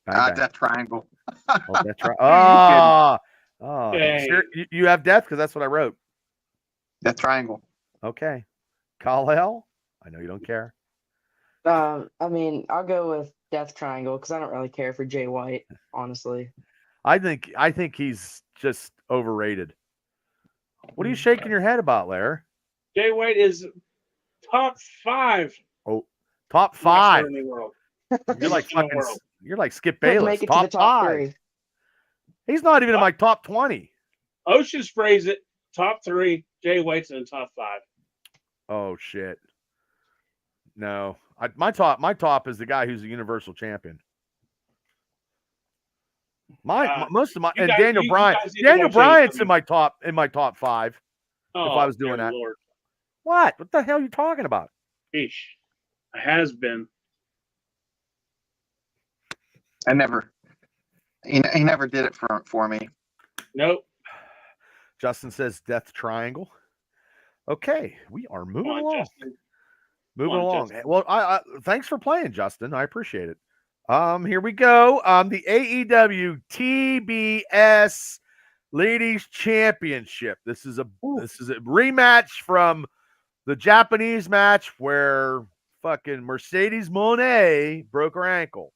Speaker 1: Bang bang.
Speaker 4: Death Triangle?
Speaker 1: Oh, Death Triangle.
Speaker 4: Are
Speaker 1: Oh.
Speaker 2: Okay.
Speaker 1: You have Death because that's what I wrote.
Speaker 4: Death Triangle.
Speaker 1: Okay. Kal-El? I know you don't care.
Speaker 3: I mean, I'll go with Death Triangle because I don't really care for Jay White, honestly.
Speaker 1: I think he's just overrated. What are you shaking your head about, Larry?
Speaker 2: Jay White is top 5
Speaker 1: Oh, top
Speaker 2: wrestler
Speaker 1: 5.
Speaker 2: in the world.
Speaker 1: You're like
Speaker 2: In the
Speaker 1: fucking.
Speaker 2: world.
Speaker 1: You're like Skip
Speaker 3: Couldn't
Speaker 1: Bayless.
Speaker 3: make it to the top
Speaker 1: 5.
Speaker 3: 3.
Speaker 1: He's not even in my top 20.
Speaker 2: Ocean sprays it. Top 3. Jay White's in the top 5.
Speaker 1: Oh shit. No, my top is the guy who's a Universal Champion. Most of my and Daniel Bryan. Daniel Bryan's in my top 5.
Speaker 2: Oh,
Speaker 1: if I was doing that.
Speaker 2: Lord.
Speaker 1: What the hell are you talking about?
Speaker 2: Sheesh. It has been.
Speaker 4: I never. He never did it for me.
Speaker 2: Nope.
Speaker 1: Justin says Death Triangle. Okay, we are moving along.
Speaker 2: Justin.
Speaker 1: Moving along. Justin. Well, I thanks for playing, Justin. I appreciate it. Here we go. The AEW TBS Ladies Championship. This is a rematch from the Japanese match where fucking Mercedes Moné broke her ankle.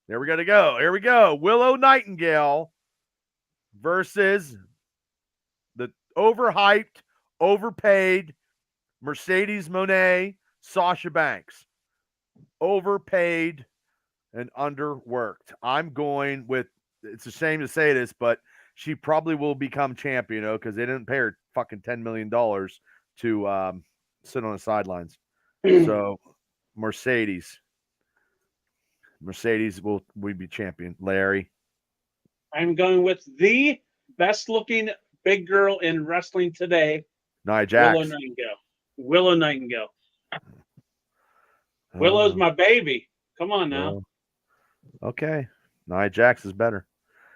Speaker 1: There we got to go. Here we go. Willow Nightingale versus the overhyped, overpaid Mercedes Moné, Sasha Banks. Overpaid. and underworked. I'm going with, it's a shame to say this, but she probably will become champion, because they didn't pay her fucking $10 million to sit on the sidelines. So Mercedes will be champion. Larry.
Speaker 2: I'm going with the best looking big girl in wrestling today,
Speaker 1: Nia Jax.
Speaker 2: Willow Nightingale. Willow's my baby. Come on now.
Speaker 1: Okay. Nia Jax is better.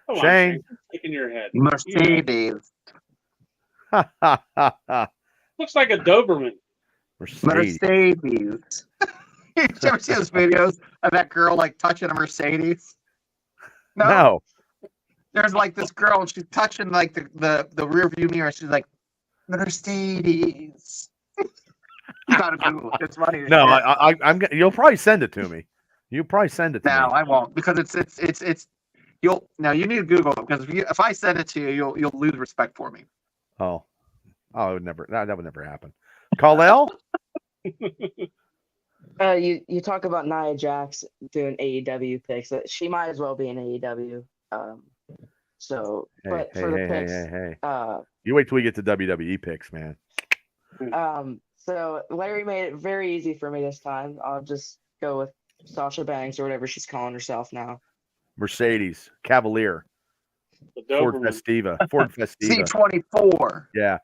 Speaker 2: Come on,
Speaker 1: Shane.
Speaker 2: Shaking your head.
Speaker 4: Mercedes.
Speaker 2: Looks like a Doberman.
Speaker 1: Mercedes.
Speaker 4: You ever see those videos of that girl like touching a Mercedes?
Speaker 1: No.
Speaker 4: There's like this girl, and she's touching like the rear view mirror. And she's like, Mercedes. You gotta Google it. It's funny.
Speaker 1: No, I'm. You'll probably send it to me. You'll probably send it to me.
Speaker 4: No, I won't, because it's. You need to Google it, because if I send it to you, you'll lose respect for me.
Speaker 1: Oh, it would never. That would never happen. Kal-El?
Speaker 3: You talk about Nia Jax doing AEW picks. She might as well be in AEW. For the picks,
Speaker 1: you wait till we get to WWE picks, man.
Speaker 3: So Larry made it very easy for me this time. I'll just go with Sasha Banks, or whatever she's calling herself now.
Speaker 1: Mercedes, Cavalier, Ford Festiva.
Speaker 4: C24.
Speaker 1: Yeah.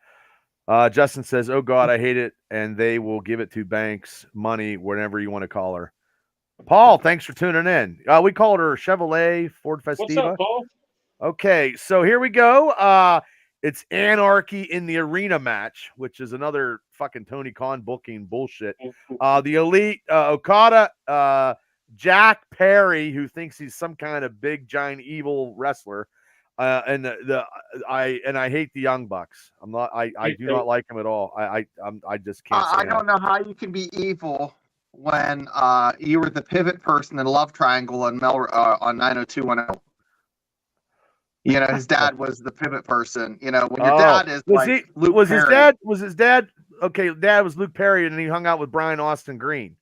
Speaker 1: Justin says, "Oh God, I hate it," and they will give it to Banks, money, whatever you want to call her. Paul, thanks for tuning in. We called her Chevrolet Ford Festiva.
Speaker 2: What's up, Paul?
Speaker 1: Okay, so here we go. It's Anarchy in the Arena match, which is another fucking Tony Khan booking bullshit. The Elite, Okada, Jack Perry, who thinks he's some kind of big, giant, evil wrestler, and I hate the Young Bucks. I do not like them at all. I just can't.
Speaker 4: I don't know how you can be evil when you were the pivot person in Love Triangle on 90210. You know, his dad was the pivot person. You know, when your dad is Luke Perry.
Speaker 1: His dad? Okay, dad was Luke Perry, and he hung out with Brian Austin Green.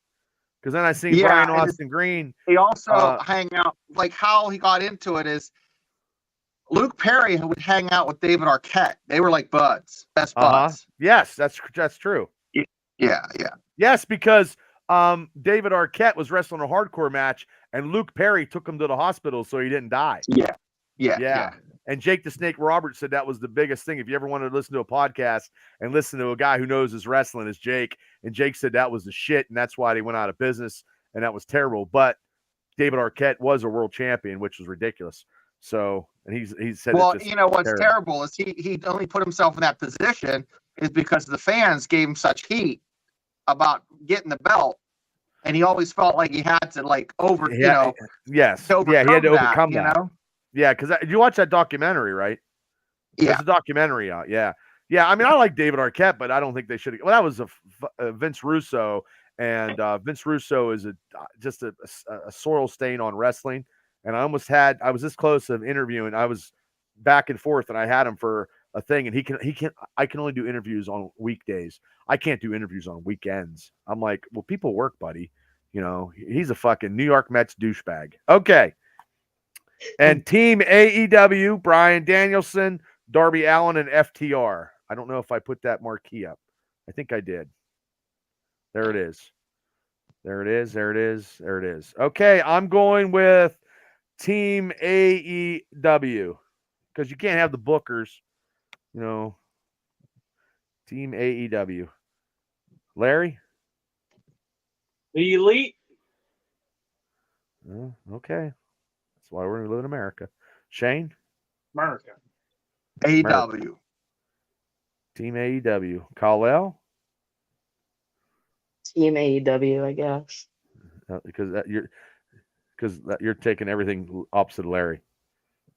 Speaker 1: Because then I seen Brian Austin Green.
Speaker 4: He also hang out, like how he got into it is Luke Perry would hang out with David Arquette. They were like buds, best buds.
Speaker 1: Yes, that's true.
Speaker 4: Yeah.
Speaker 1: Yes, because David Arquette was wrestling a hardcore match, and Luke Perry took him to the hospital so he didn't die.
Speaker 4: Yeah.
Speaker 1: And Jake the Snake Roberts said that was the biggest thing. If you ever wanted to listen to a podcast and listen to a guy who knows his wrestling, is Jake. And Jake said that was the shit, and that's why they went out of business, and that was terrible. But David Arquette was a world champion, which was ridiculous. So, and he said,
Speaker 4: well, you know what's terrible is he only put himself in that position is because the fans gave him such heat about getting the belt, and he always felt like he had to he had to overcome that. You know?
Speaker 1: Yeah, because you watch that documentary, right?
Speaker 4: Yeah,
Speaker 1: there's a documentary out. Yeah. I mean, I like David Arquette, but I don't think they should. Well, that was a Vince Russo, and Vince Russo is just a soil stain on wrestling. And I was this close of interviewing. I was back and forth, and I had him for a thing, and I can only do interviews on weekdays. I can't do interviews on weekends. I'm like, well, people work, buddy. You know, he's a fucking New York Mets douchebag. Okay. And Team AEW, Bryan Danielson, Darby Allin, and FTR. I don't know if I put that marquee up. I think I did. There it is. Okay, I'm going with Team AEW because you can't have the bookers, you know. Team AEW. Larry?
Speaker 2: The Elite.
Speaker 1: Okay. That's why we're going to live in America. Shane?
Speaker 2: America.
Speaker 4: AEW.
Speaker 1: Team AEW. Kal-El?
Speaker 3: Team AEW, I guess.
Speaker 1: Because you're taking everything opposite of Larry.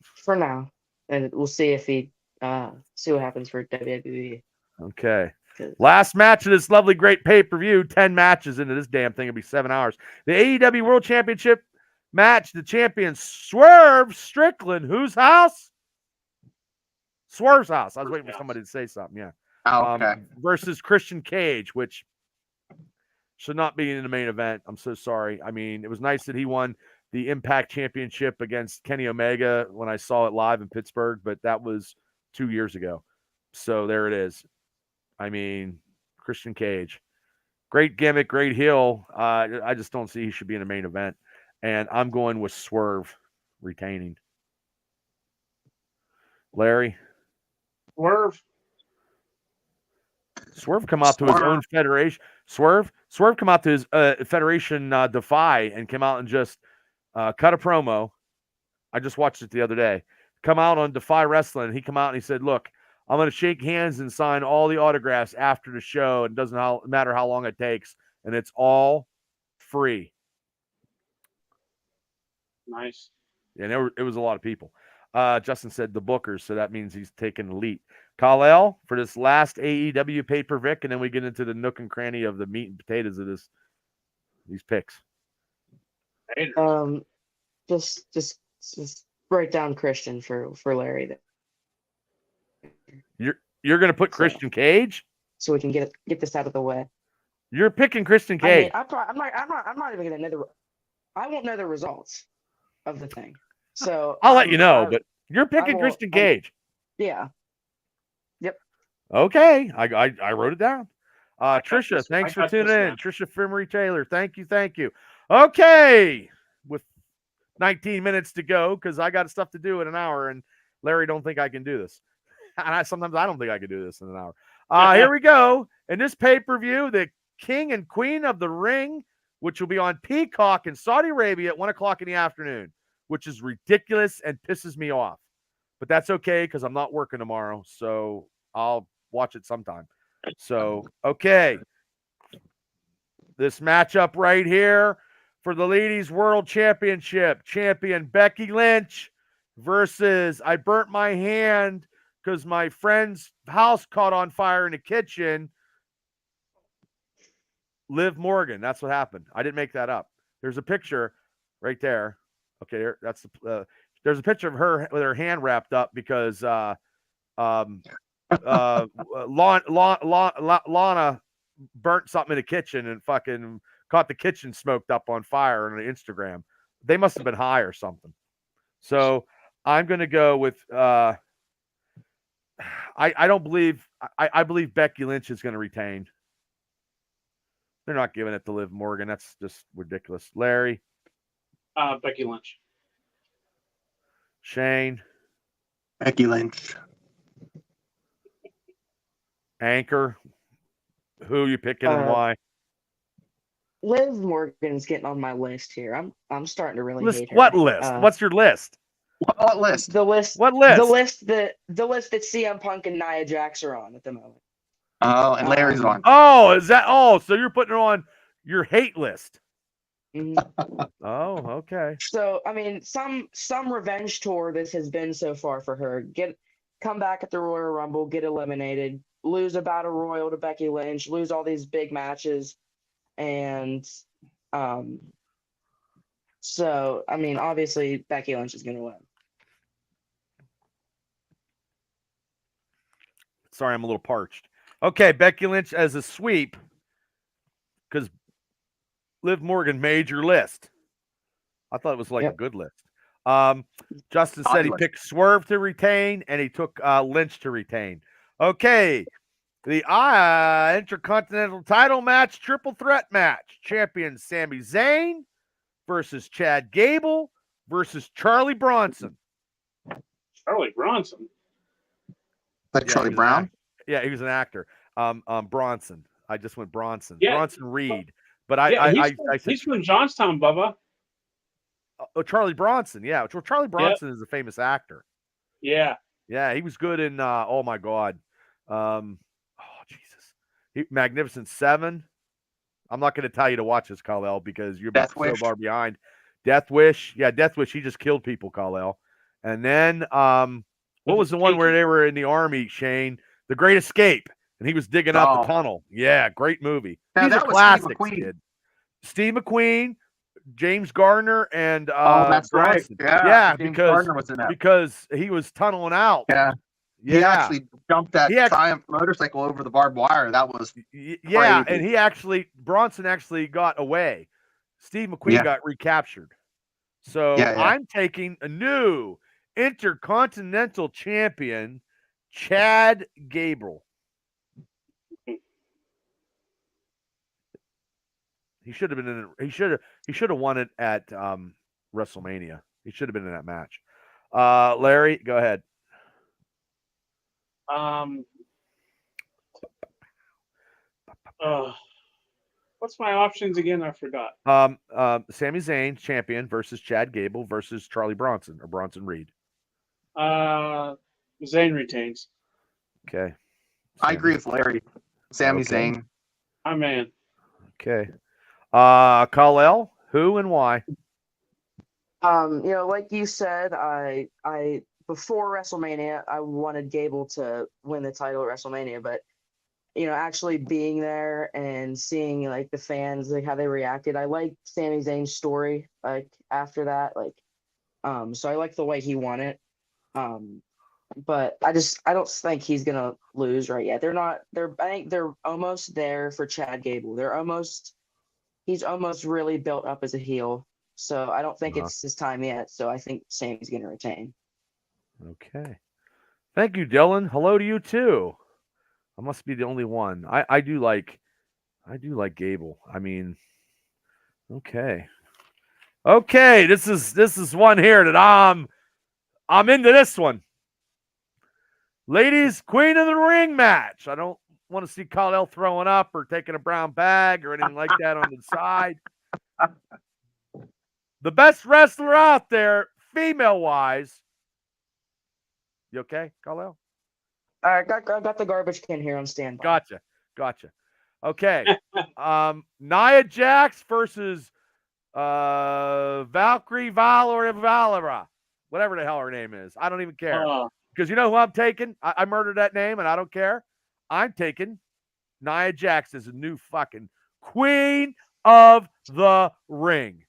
Speaker 3: For now. And we'll see if see what happens for WWE.
Speaker 1: Okay. Last match of this lovely, great pay-per-view. 10 matches into this damn thing. It'll be 7 hours. The AEW World Championship match. The champion Swerve Strickland. Whose house? Swerve's house. I was waiting for somebody to say something. Yeah.
Speaker 4: Okay.
Speaker 1: Versus Christian Cage, which should not be in the main event. I'm so sorry. I mean, it was nice that he won the Impact Championship against Kenny Omega when I saw it live in Pittsburgh, but that was 2 years ago. So there it is. I mean, Christian Cage. Great gimmick, great heel. I just don't see he should be in the main event. And I'm going with Swerve retaining. Larry? Swerve come out to his own federation. Swerve come out to his federation Defy and came out and just cut a promo. I just watched it the other day. Come out on Defy Wrestling. He come out and he said, look, I'm going to shake hands and sign all the autographs after the show. It doesn't matter how long it takes. And it's all free.
Speaker 2: Nice.
Speaker 1: And it was a lot of people. Justin said the bookers, so that means he's taking elite. Kal-El for this last AEW pay-per-view, and then we get into the nook and cranny of the meat and potatoes of these picks.
Speaker 3: Just write down Christian for Larry.
Speaker 1: You're going to put Christian Cage,
Speaker 3: so we can get this out of the way.
Speaker 1: You're picking Christian Cage.
Speaker 3: I mean, I'm not even going to know I won't know the results of the thing. So
Speaker 1: I'll let you know, but you're picking Christian Cage.
Speaker 3: Yeah. Yep.
Speaker 1: Okay. I wrote it down. Trisha, thanks for tuning in. Trisha Frimery Taylor. Thank you. Okay. With 19 minutes to go, because I got stuff to do in an hour, and Larry don't think I can do this. And sometimes I don't think I can do this in an hour. Here we go. In this pay-per-view, the King and Queen of the Ring, which will be on Peacock in Saudi Arabia at 1 o'clock in the afternoon, which is ridiculous and pisses me off. But that's okay, because I'm not working tomorrow, so I'll watch it sometime. So, okay. This matchup right here for the Ladies World Championship. Champion Becky Lynch versus I burnt my hand because my friend's house caught on fire in the kitchen. Liv Morgan. That's what happened. I didn't make that up. There's a picture right there. Okay, that's there's a picture of her with her hand wrapped up because Lana burnt something in the kitchen and fucking caught the kitchen smoked up on fire on Instagram. They must have been high or something. So I'm going to go with I believe Becky Lynch is going to retain. They're not giving it to Liv Morgan. That's just ridiculous. Larry?
Speaker 2: Becky Lynch.
Speaker 1: Shane?
Speaker 4: Becky Lynch.
Speaker 1: Anchor? Who you picking and why?
Speaker 3: Liv Morgan's getting on my list here. I'm starting to really hate her.
Speaker 1: What list? What's your list?
Speaker 4: What list?
Speaker 3: The list.
Speaker 1: What list?
Speaker 3: The list that CM Punk and Nia Jax are on at the moment.
Speaker 4: Oh, and Larry's on.
Speaker 1: Oh, is that? Oh, so you're putting her on your hate list.
Speaker 3: Mm-hmm.
Speaker 1: Oh, okay.
Speaker 3: So I mean, some revenge tour this has been so far for her. Come back at the Royal Rumble, get eliminated, lose a battle royal to Becky Lynch, lose all these big matches, and so I mean, obviously Becky Lynch is going to win.
Speaker 1: Sorry, I'm a little parched. Okay, Becky Lynch as a sweep because Liv Morgan made your list. I thought it was like a good list. Justin said he picked Swerve to retain, and he took Lynch to retain. Okay, the Intercontinental title match, triple threat match. Champion Sami Zayn versus Chad Gable versus Charlie Bronson.
Speaker 2: Charlie Bronson?
Speaker 4: Like Charlie Brown?
Speaker 1: Yeah, he was an actor. Bronson. I just went Bronson.
Speaker 2: Yeah.
Speaker 1: Bronson Reed. But
Speaker 2: he's from Johnstown, Bubba.
Speaker 1: Oh, Charlie Bronson. Yeah. Well, Charlie Bronson is a famous actor.
Speaker 2: Yeah.
Speaker 1: Yeah, he was good in oh my God. Jesus. Magnificent Seven. I'm not going to tell you to watch this, Kal-El, because you're so far behind. Death Wish. Yeah, Death Wish. He just killed people, Kal-El. And then what was the one where they were in the army, Shane? The Great Escape. And he was digging out the tunnel. Yeah, great movie.
Speaker 4: Now,
Speaker 1: These are classics, kid. Steve McQueen, James Gardner, and
Speaker 4: that's
Speaker 1: Bronson.
Speaker 4: Right.
Speaker 1: Yeah,
Speaker 4: James Gardner was in that.
Speaker 1: because he was tunneling out.
Speaker 4: Yeah. He actually jumped that Triumph motorcycle over the barbed wire. That was
Speaker 1: yeah, crazy. And Bronson actually got away. Steve McQueen got recaptured. So
Speaker 4: Yeah.
Speaker 1: I'm taking a new Intercontinental Champion, Chad Gable. He should have been in. He should have won it at WrestleMania. He should have been in that match. Larry, go ahead.
Speaker 2: What's my options again? I forgot.
Speaker 1: Sami Zayn champion versus Chad Gable versus Charlie Bronson or Bronson Reed.
Speaker 2: Zayn retains.
Speaker 1: Okay.
Speaker 4: I agree with Larry. Sami
Speaker 1: Okay.
Speaker 4: Zayn.
Speaker 2: I'm in.
Speaker 1: Okay. Kal-El, who and why?
Speaker 3: Like you said, I before WrestleMania, I wanted Gable to win the title at WrestleMania, but actually being there and seeing like the fans, like how they reacted, I like Sami Zayn's story. Like after that, so I like the way he won it. But I don't think he's gonna lose right yet. I think they're almost there for Chad Gable. He's almost really built up as a heel. So I don't think it's his time yet. So I think Sami's gonna retain.
Speaker 1: Okay. Thank you, Dylan. Hello to you too. I must be the only one. I do like Gable. I mean, okay. Okay, this is one here that I'm into this one. Ladies, Queen of the Ring match. I don't want to see Kal-El throwing up or taking a brown bag or anything like that on the side. The best wrestler out there, female-wise. You okay, Kal-El?
Speaker 3: I got the garbage can here on standby.
Speaker 1: Gotcha. Okay. Nia Jax versus Valkyrie Valera, whatever the hell her name is. I don't even care. Because you know who I'm taking? I murdered that name, and I don't care. I'm taking Nia Jax as a new fucking Queen of the Ring.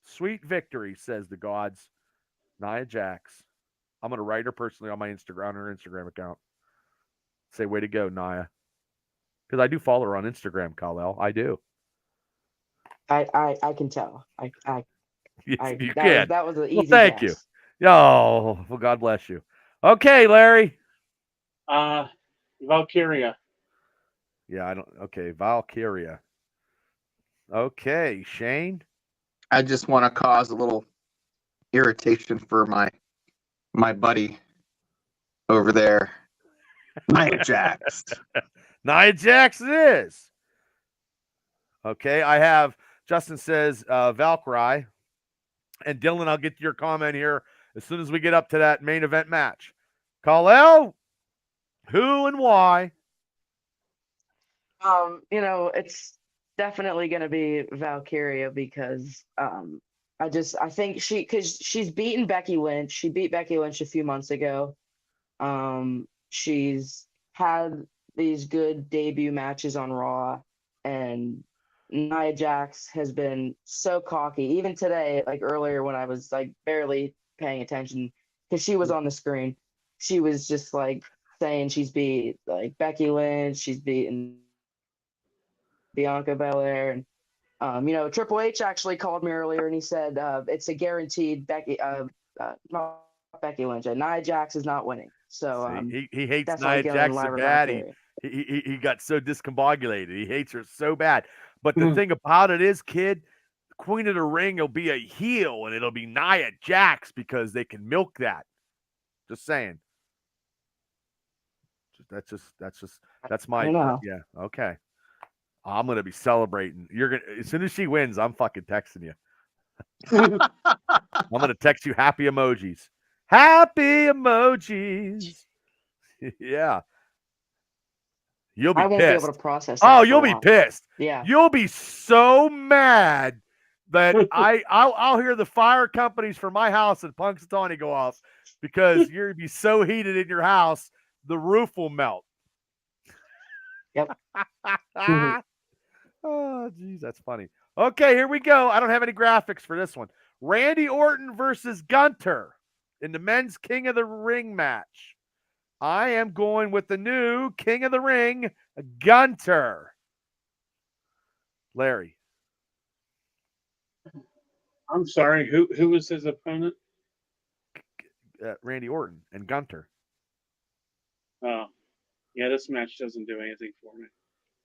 Speaker 1: Sweet victory, says the gods. Nia Jax. I'm going to write her personally on her Instagram account. Say, way to go, Nia. Because I do follow her on Instagram, Kal-El. I do.
Speaker 3: I can tell.
Speaker 1: Yes, you can.
Speaker 3: That was an easy
Speaker 1: Well, thank
Speaker 3: guess.
Speaker 1: you. Oh, well, God bless you. Okay, Larry.
Speaker 2: Valkyria.
Speaker 1: Yeah, okay, Valkyria. Okay, Shane.
Speaker 4: I just want to cause a little irritation for my buddy over there, Nia Jax.
Speaker 1: Nia Jax it is. Okay, I have Justin says Valkyrie. And Dylan, I'll get to your comment here as soon as we get up to that main event match. Kal-El, who and why?
Speaker 3: It's definitely going to be Valkyria because I think because she's beaten Becky Lynch. She beat Becky Lynch a few months ago. She's had these good debut matches on Raw, and Nia Jax has been so cocky. Even today, like earlier when I was like barely paying attention because she was on the screen, she was just like saying she's beat like Becky Lynch, she's beaten Bianca Belair, and Triple H actually called me earlier and he said it's a guaranteed not Becky Lynch. Nia Jax is not winning. So
Speaker 1: he hates
Speaker 3: that's why
Speaker 1: Nia Jax so bad. He got so discombobulated. He hates her so bad. But the thing about it is, kid, Queen of the Ring will be a heel, and it'll be Nia Jax because they can milk that. Just saying. That's my yeah. Okay. I'm gonna be celebrating. As soon as she wins, I'm fucking texting you. I'm gonna text you happy emojis. Happy emojis. Yeah. You'll be
Speaker 3: I won't
Speaker 1: pissed.
Speaker 3: be able to process that.
Speaker 1: Oh, you'll be pissed.
Speaker 3: Yeah.
Speaker 1: You'll be so mad that I'll hear the fire companies for my house in Punxsutawney go off because you'll be so heated in your house, the roof will melt.
Speaker 3: Yep.
Speaker 1: Oh, geez, that's funny. Okay, here we go. I don't have any graphics for this one. Randy Orton versus Gunter in the men's King of the Ring match. I am going with the new King of the Ring, Gunter. Larry.
Speaker 2: I'm sorry. Who was his opponent?
Speaker 1: Randy Orton and Gunter.
Speaker 2: Oh, yeah. This match doesn't do anything for me.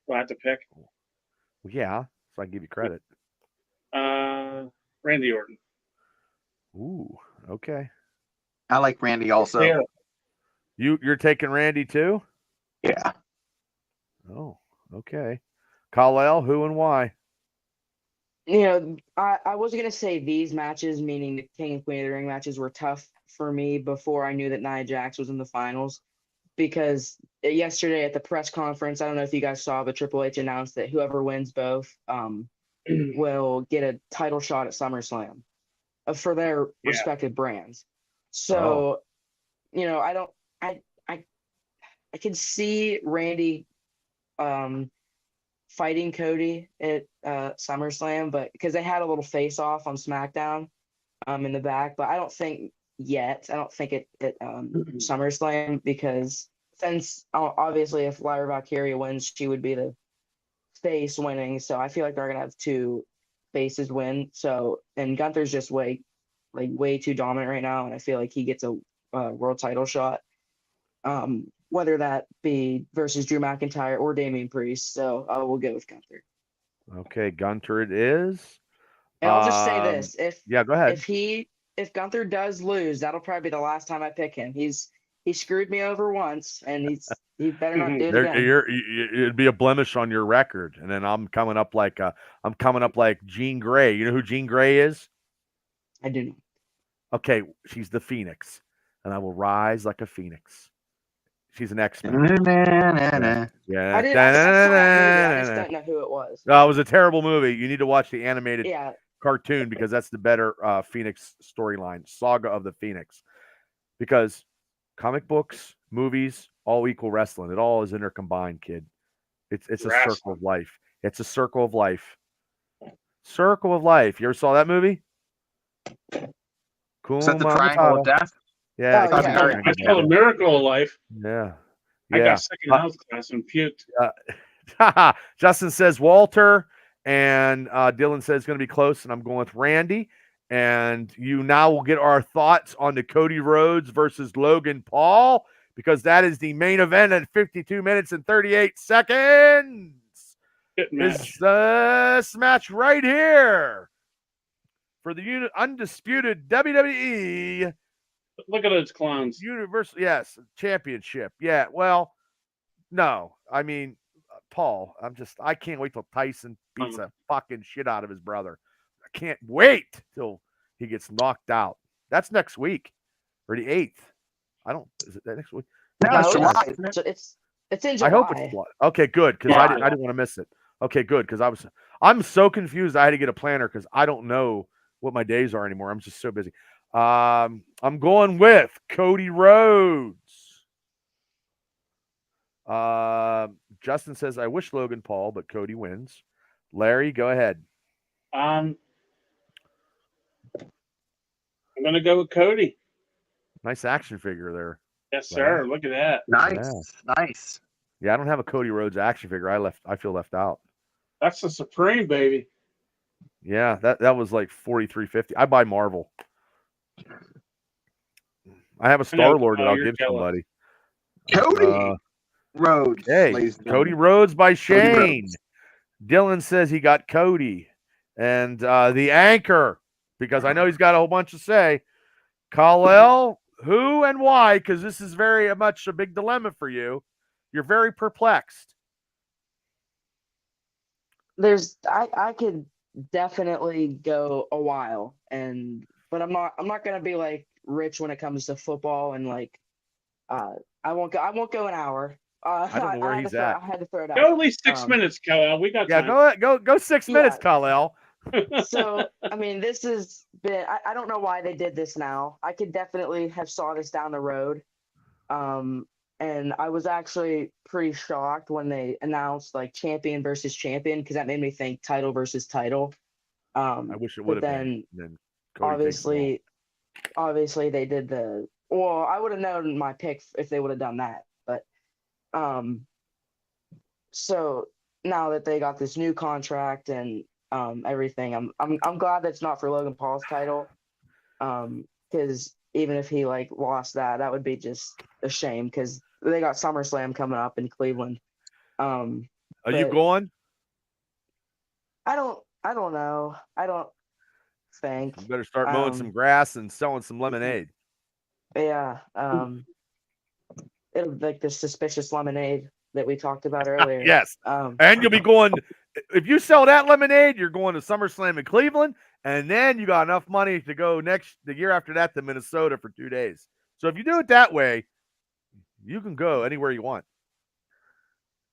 Speaker 2: Do I have to pick?
Speaker 1: Well, yeah, so I can give you credit.
Speaker 2: Randy Orton.
Speaker 1: Ooh, okay.
Speaker 4: I like Randy also.
Speaker 2: Yeah.
Speaker 1: You're taking Randy too?
Speaker 4: Yeah.
Speaker 1: Oh, okay. Kal-El, who and why?
Speaker 3: I was gonna say these matches, meaning the King and Queen of the Ring matches, were tough for me before I knew that Nia Jax was in the finals. Because yesterday at the press conference, I don't know if you guys saw, but Triple H announced that whoever wins both will get a title shot at SummerSlam for their respective brands. So, I don't, I can see Randy fighting Cody at SummerSlam, but because they had a little face off on SmackDown in the back, but I don't think yet. I don't think it at SummerSlam, because since obviously if Lyra Valkyria wins, she would be the face winning. So I feel like they're gonna have two faces win. So, and Gunther's just way too dominant right now, and I feel like he gets a world title shot. Whether that be versus Drew McIntyre or Damian Priest. So we'll go with Gunther.
Speaker 1: Okay, Gunter it is.
Speaker 3: And I'll just say this:
Speaker 1: yeah, go ahead.
Speaker 3: if Gunther does lose, that'll probably be the last time I pick him. He screwed me over once, and he better not do it again.
Speaker 1: It'd be a blemish on your record, and then I'm coming up like Jean Grey. You know who Jean Grey is?
Speaker 3: I do not.
Speaker 1: Okay, she's the Phoenix, and I will rise like a phoenix. She's an X-Men.
Speaker 3: Yeah. I saw that movie. I just don't know who it was.
Speaker 1: No, it was a terrible movie. You need to watch the animated
Speaker 3: Yeah.
Speaker 1: cartoon, because that's the better Phoenix storyline, Saga of the Phoenix. Because comic books, movies, all equal wrestling. It all is intercombined, kid. It's a circle of life. It's a circle of life. Circle of life. You ever saw that movie? Cool.
Speaker 4: Is that the Triangle of Death?
Speaker 1: Yeah,
Speaker 3: Oh, yeah.
Speaker 2: I saw the Miracle of Life.
Speaker 1: Yeah.
Speaker 2: I got sick in health class and puked.
Speaker 1: Justin says Walter, and Dylan says it's going to be close, and I'm going with Randy. And you now will get our thoughts on the Cody Rhodes versus Logan Paul, because that is the main event at 52 minutes and 38 seconds. This match right here for the undisputed WWE.
Speaker 2: Look at those clowns.
Speaker 1: Universal, yes, championship. Yeah, well, no, I mean, Paul, I can't wait till Tyson beats the fucking shit out of his brother. I can't wait till he gets knocked out. That's next week, or the 8th. Is it that next week?
Speaker 4: No, it's July.
Speaker 3: It's in July.
Speaker 1: I hope it's July. Okay, good, because I didn't want to miss it. Okay, good, because I'm so confused. I had to get a planner because I don't know what my days are anymore. I'm just so busy. I'm going with Cody Rhodes. Justin says, I wish Logan Paul, but Cody wins. Larry, go ahead.
Speaker 2: I'm going to go with Cody.
Speaker 1: Nice action figure there.
Speaker 2: Yes, sir. Wow. Look at that.
Speaker 4: Nice.
Speaker 1: Yeah, I don't have a Cody Rhodes action figure. I feel left out.
Speaker 2: That's the Supreme, baby.
Speaker 1: Yeah, that was like $43.50. I buy Marvel. I have a Star-Lord that I'll give somebody.
Speaker 4: Cody Rhodes.
Speaker 1: Hey, Cody Rhodes by Shane. Dylan says he got Cody. And the anchor, because I know he's got a whole bunch to say. Kal-El, who and why? Because this is very much a big dilemma for you. You're very perplexed.
Speaker 3: I could definitely go a while, but I'm not gonna be like Rich when it comes to football, and I won't go an hour.
Speaker 1: I don't know where he's at.
Speaker 3: I had to throw it out.
Speaker 2: Go at least 6 minutes, Kal-El. We got time.
Speaker 1: Go 6 minutes, Kal-El.
Speaker 3: So, I mean, this has been, I don't know why they did this now. I could definitely have saw this down the road. And I was actually pretty shocked when they announced like champion versus champion, because that made me think title versus title.
Speaker 1: I wish it would have been. Then
Speaker 3: obviously they did I would have known my pick if they would have done that. But so now that they got this new contract, and everything. I'm glad that's not for Logan Paul's title. Because even if he like lost that, that would be just a shame because they got SummerSlam coming up in Cleveland.
Speaker 1: Are you
Speaker 3: but
Speaker 1: going?
Speaker 3: I don't know. I don't think.
Speaker 1: You better start mowing some grass and selling some lemonade.
Speaker 3: Yeah. It'll like the suspicious lemonade that we talked about earlier.
Speaker 1: Yes. And you'll be going, if you sell that lemonade, you're going to SummerSlam in Cleveland, and then you got enough money to go the year after that to Minnesota for 2 days. So if you do it that way, you can go anywhere you want.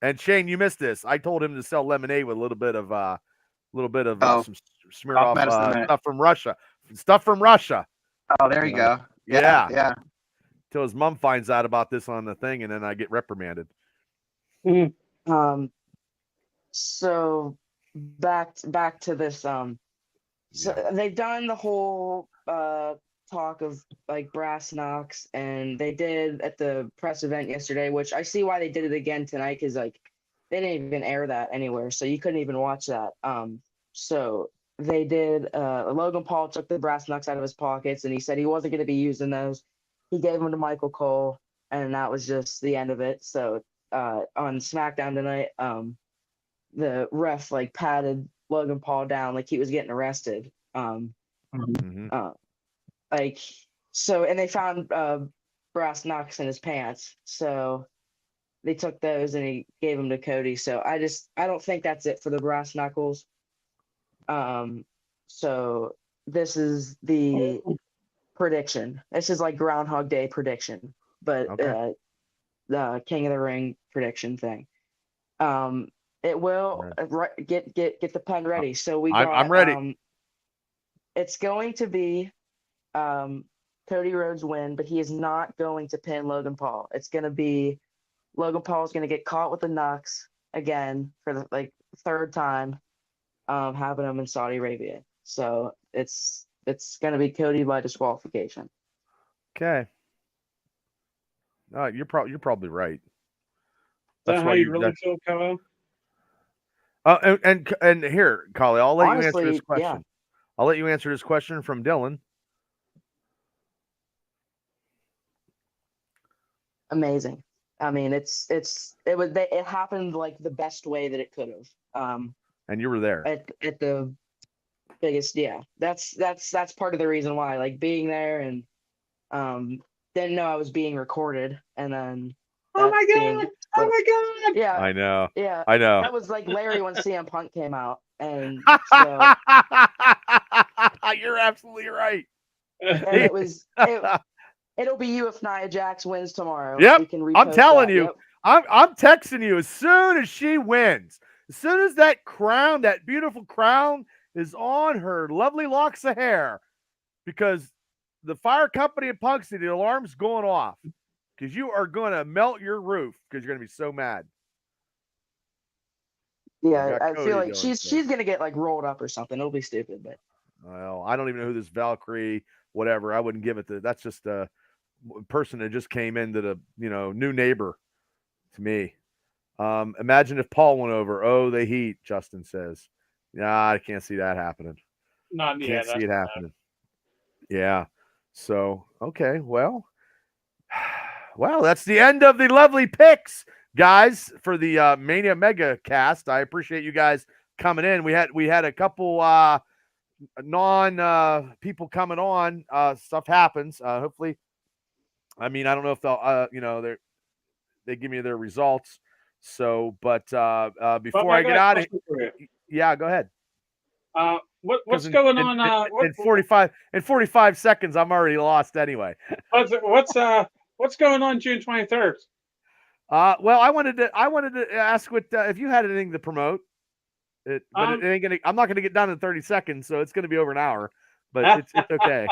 Speaker 1: And Shane, you missed this. I told him to sell lemonade with a little bit of some smeared off stuff from Russia. Stuff from Russia.
Speaker 4: Oh, there you go.
Speaker 1: Yeah. Till his mom finds out about this on the thing, and then I get reprimanded.
Speaker 3: So back to this. So they've done the whole talk of like brass knucks, and they did at the press event yesterday, which I see why they did it again tonight because like they didn't even air that anywhere, so you couldn't even watch that. So they did. Logan Paul took the brass knucks out of his pockets, and he said he wasn't going to be using those. He gave them to Michael Cole, and that was just the end of it. So on SmackDown tonight, the ref like patted Logan Paul down like he was getting arrested. Like so, and they found brass knucks in his pants. So they took those and he gave them to Cody. So I don't think that's it for the brass knuckles. So this is the prediction. This is like Groundhog Day prediction, but the King of the Ring prediction thing. It will get the pen ready. So I'm ready. It's going to be Cody Rhodes win, but he is not going to pin Logan Paul. It's going to be Logan Paul is going to get caught with the knucks again for the like third time, having him in Saudi Arabia. So it's going to be Cody by disqualification.
Speaker 1: Okay. You're probably right.
Speaker 2: That's how you really feel, Kyle?
Speaker 1: And here, Collie, I'll let you answer this question.
Speaker 3: Yeah.
Speaker 1: I'll let you answer this question from Dylan.
Speaker 3: Amazing. I mean, it happened like the best way that it could have.
Speaker 1: And you were there
Speaker 3: at the biggest. Yeah, that's part of the reason why, like being there and didn't know I was being recorded, and then
Speaker 2: oh my god,
Speaker 3: yeah,
Speaker 1: I know,
Speaker 3: yeah,
Speaker 1: I know.
Speaker 3: That was like Larry when CM Punk came out, and so
Speaker 1: you're absolutely right.
Speaker 3: And it'll be you if Nia Jax wins tomorrow.
Speaker 1: Yep, I'm telling you. Yep. I'm texting you as soon as she wins. As soon as that crown, that beautiful crown, is on her lovely locks of hair, because the fire company in Punk City, the alarm's going off, because you are going to melt your roof because you're going to be so mad.
Speaker 3: Yeah, I feel like she's going to get like rolled up or something. It'll be stupid, but.
Speaker 1: Well, I don't even know who this Valkyrie, whatever. I wouldn't give it to. That's just a person that just came into the new neighbor to me. Imagine if Paul went over. Oh, the heat, Justin says. Yeah, I can't see that happening. Can't see it happening. Yeah. So, okay. Well, that's the end of the lovely picks, guys, for the Mania Mega cast. I appreciate you guys coming in. We had a couple non people coming on. Stuff happens. Hopefully, I mean, I don't know if they'll they give me their results. So, but before I get out of here, yeah, go ahead.
Speaker 2: What's going on?
Speaker 1: In 45 seconds, I'm already lost anyway.
Speaker 2: What's going on June 23rd?
Speaker 1: Well, I wanted to ask if you had anything to promote. It ain't gonna. I'm not gonna get done in 30 seconds, so it's gonna be over an hour. But it's okay.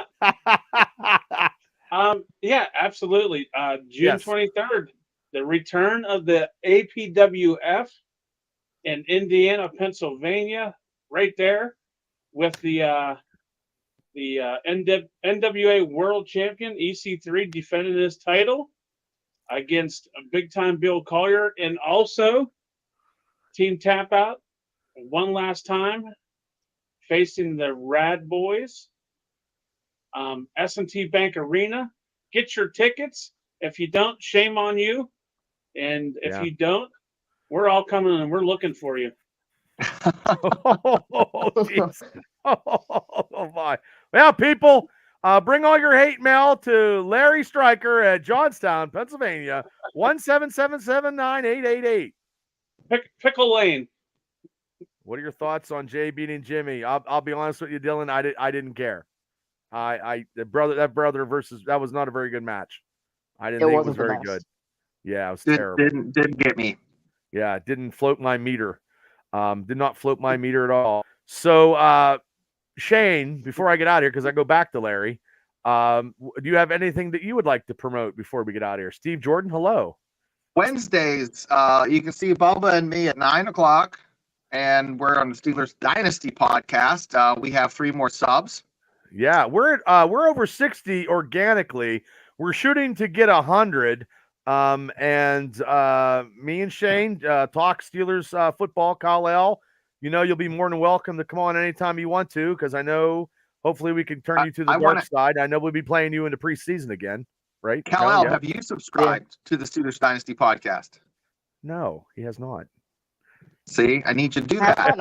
Speaker 2: Yeah, absolutely. June 23rd, the return of the APWF in Indiana, Pennsylvania, right there with the NWA World Champion EC3 defending his title against Big Time Bill Collier, and also Team Tap Out one last time facing the Rad Boys. S&T Bank Arena. Get your tickets. If you don't, shame on you. And if you don't, we're all coming and we're looking for you.
Speaker 1: Oh, geez. Oh, my. Well, people, bring all your hate mail to Larry Stryker at Johnstown, Pennsylvania, 177798888.
Speaker 2: Pickle Lane.
Speaker 1: What are your thoughts on Jay beating Jimmy? I'll be honest with you, Dylan. I didn't care. That brother versus, that was not a very good match. I didn't think it was very good. Yeah, it was terrible.
Speaker 4: Didn't get me.
Speaker 1: Yeah, it didn't float my meter. Did not float my meter at all. So, Shane, before I get out of here, because I go back to Larry, do you have anything that you would like to promote before we get out of here? Steve Jordan, hello.
Speaker 4: Wednesdays, you can see Bubba and me at 9:00, and we're on the Steelers Dynasty podcast. We have 3 more subs.
Speaker 1: Yeah, we're over 60 organically. We're shooting to get 100. And me and Shane talk Steelers football. Kyle L, you'll be more than welcome to come on anytime you want to, because I know hopefully we can turn you to the dark side. I know we'll be playing you into preseason again, right?
Speaker 4: Kyle L, have you subscribed to the Steelers Dynasty podcast?
Speaker 1: No, he has not.
Speaker 4: See, I need you to do that.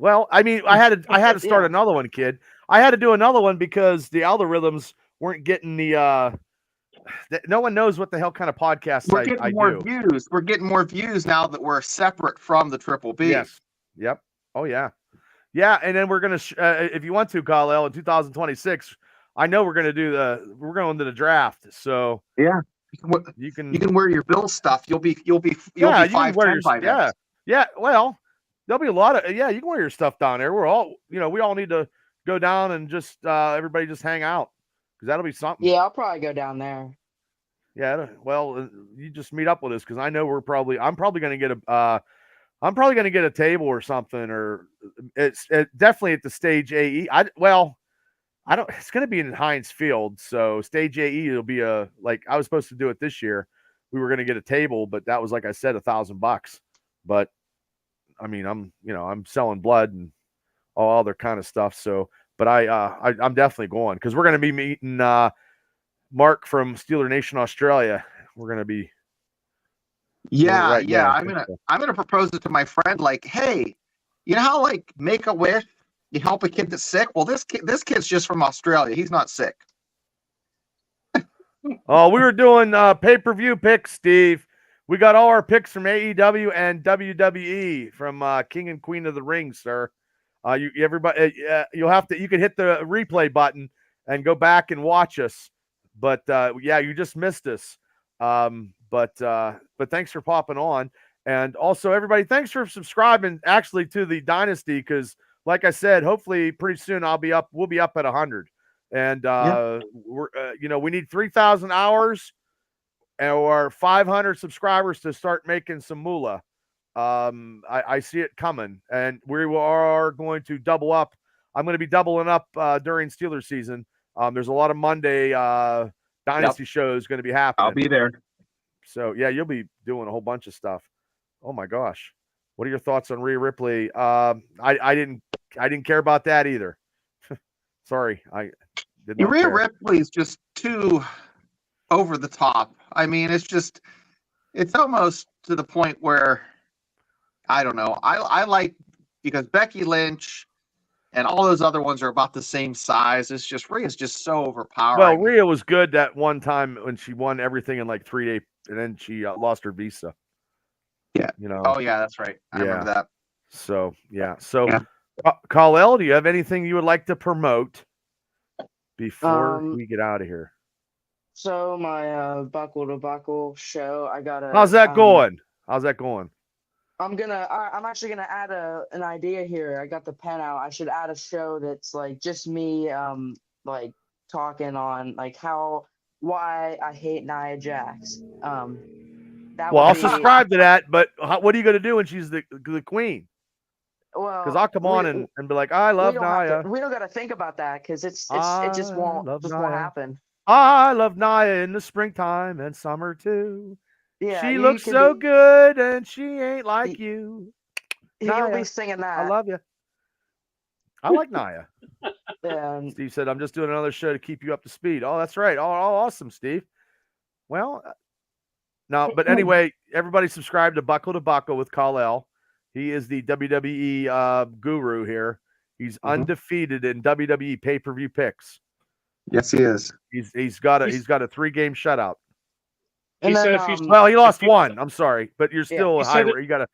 Speaker 1: Well, I mean, I had to start another one, kid. I had to do another one because the algorithms weren't getting the. No one knows what the hell kind of podcast
Speaker 4: we're getting more views. We're getting more views now that we're separate from the Triple B.
Speaker 1: Yes. Yep. Oh yeah. Yeah, and then we're gonna, if you want to, Kyle L, in 2026, I know we're gonna we're going to the draft. So
Speaker 4: yeah, you can wear your Bill stuff. You'll be 5'10" by then.
Speaker 1: Yeah. Well, there'll be a lot of you can wear your stuff down there. We're all we all need to go down and just everybody just hang out, because that'll be something.
Speaker 3: Yeah, I'll probably go down there.
Speaker 1: Yeah, well, you just meet up with us, because I know I'm probably going to get a table or something, or it's definitely at the Stage AE. It's going to be in Heinz Field, so Stage AE it'll be I was supposed to do it this year. We were going to get a table, but that was, like I said, $1,000. But I mean, I'm selling blood and all other kind of stuff. So, but I'm definitely going, because we're going to be meeting Mark from Steeler Nation Australia. We're going to be.
Speaker 4: Yeah. I'm gonna propose it to my friend. Like, hey, you know how Make-A-Wish, you help a kid that's sick. Well, this kid's just from Australia. He's not sick.
Speaker 1: Oh, we were doing pay-per-view picks, Steve. We got all our picks from AEW and WWE from King and Queen of the Ring, sir. You can hit the replay button and go back and watch us. But you just missed us. But thanks for popping on. And also, everybody, thanks for subscribing actually to the Dynasty, because like I said, hopefully pretty soon we'll be up at 100. And we need 3,000 hours or 500 subscribers to start making some moolah. I see it coming, and we are going to double up. I'm going to be doubling up during Steelers season. There's a lot of Monday Dynasty shows going to be happening.
Speaker 4: I'll be there.
Speaker 1: So yeah, you'll be doing a whole bunch of stuff. Oh my gosh, what are your thoughts on Rhea Ripley? I didn't care about that either. Sorry, I did not.
Speaker 4: Rhea Ripley is just too over the top. I mean, it's almost to the point where I don't know. I like, because Becky Lynch and all those other ones are about the same size. It's just Rhea's just so overpowering.
Speaker 1: Well, Rhea was good that one time when she won everything in like 3 days, and then she lost her visa.
Speaker 4: Yeah. Oh yeah, that's right. I remember that.
Speaker 1: So yeah. Kal-El, do you have anything you would like to promote before we get out of here?
Speaker 3: So my Buckle to Buckle show, I got a.
Speaker 1: How's that going?
Speaker 3: I'm actually gonna add an idea here. I got the pen out. I should add a show that's like just me, talking on why I hate Nia Jax.
Speaker 1: I'll subscribe to that. But what are you gonna do when she's the queen?
Speaker 3: Well,
Speaker 1: because I'll come on and be like, I love Nia.
Speaker 3: We don't got to think about that, because it just won't happen.
Speaker 1: I love Nia in the springtime and summer too.
Speaker 3: Yeah,
Speaker 1: she
Speaker 3: you
Speaker 1: looks
Speaker 3: could
Speaker 1: so
Speaker 3: be-
Speaker 1: good, and she ain't like you.
Speaker 3: He'll
Speaker 1: Naya,
Speaker 3: be singing
Speaker 1: I
Speaker 3: that.
Speaker 1: love you. I like Naya.
Speaker 3: And
Speaker 1: Steve said, I'm just doing another show to keep you up to speed. Oh, that's right. Oh, awesome, Steve. Well, no, but anyway, everybody subscribe to Buckle with Kal-El. He is the WWE guru here. He's undefeated in WWE pay-per-view picks.
Speaker 4: Yes, he is.
Speaker 1: He's got a 3-game shutout.
Speaker 2: He said if you
Speaker 1: Well, he lost one. I'm sorry, but you're still
Speaker 2: He
Speaker 1: high.
Speaker 2: said
Speaker 1: You got to.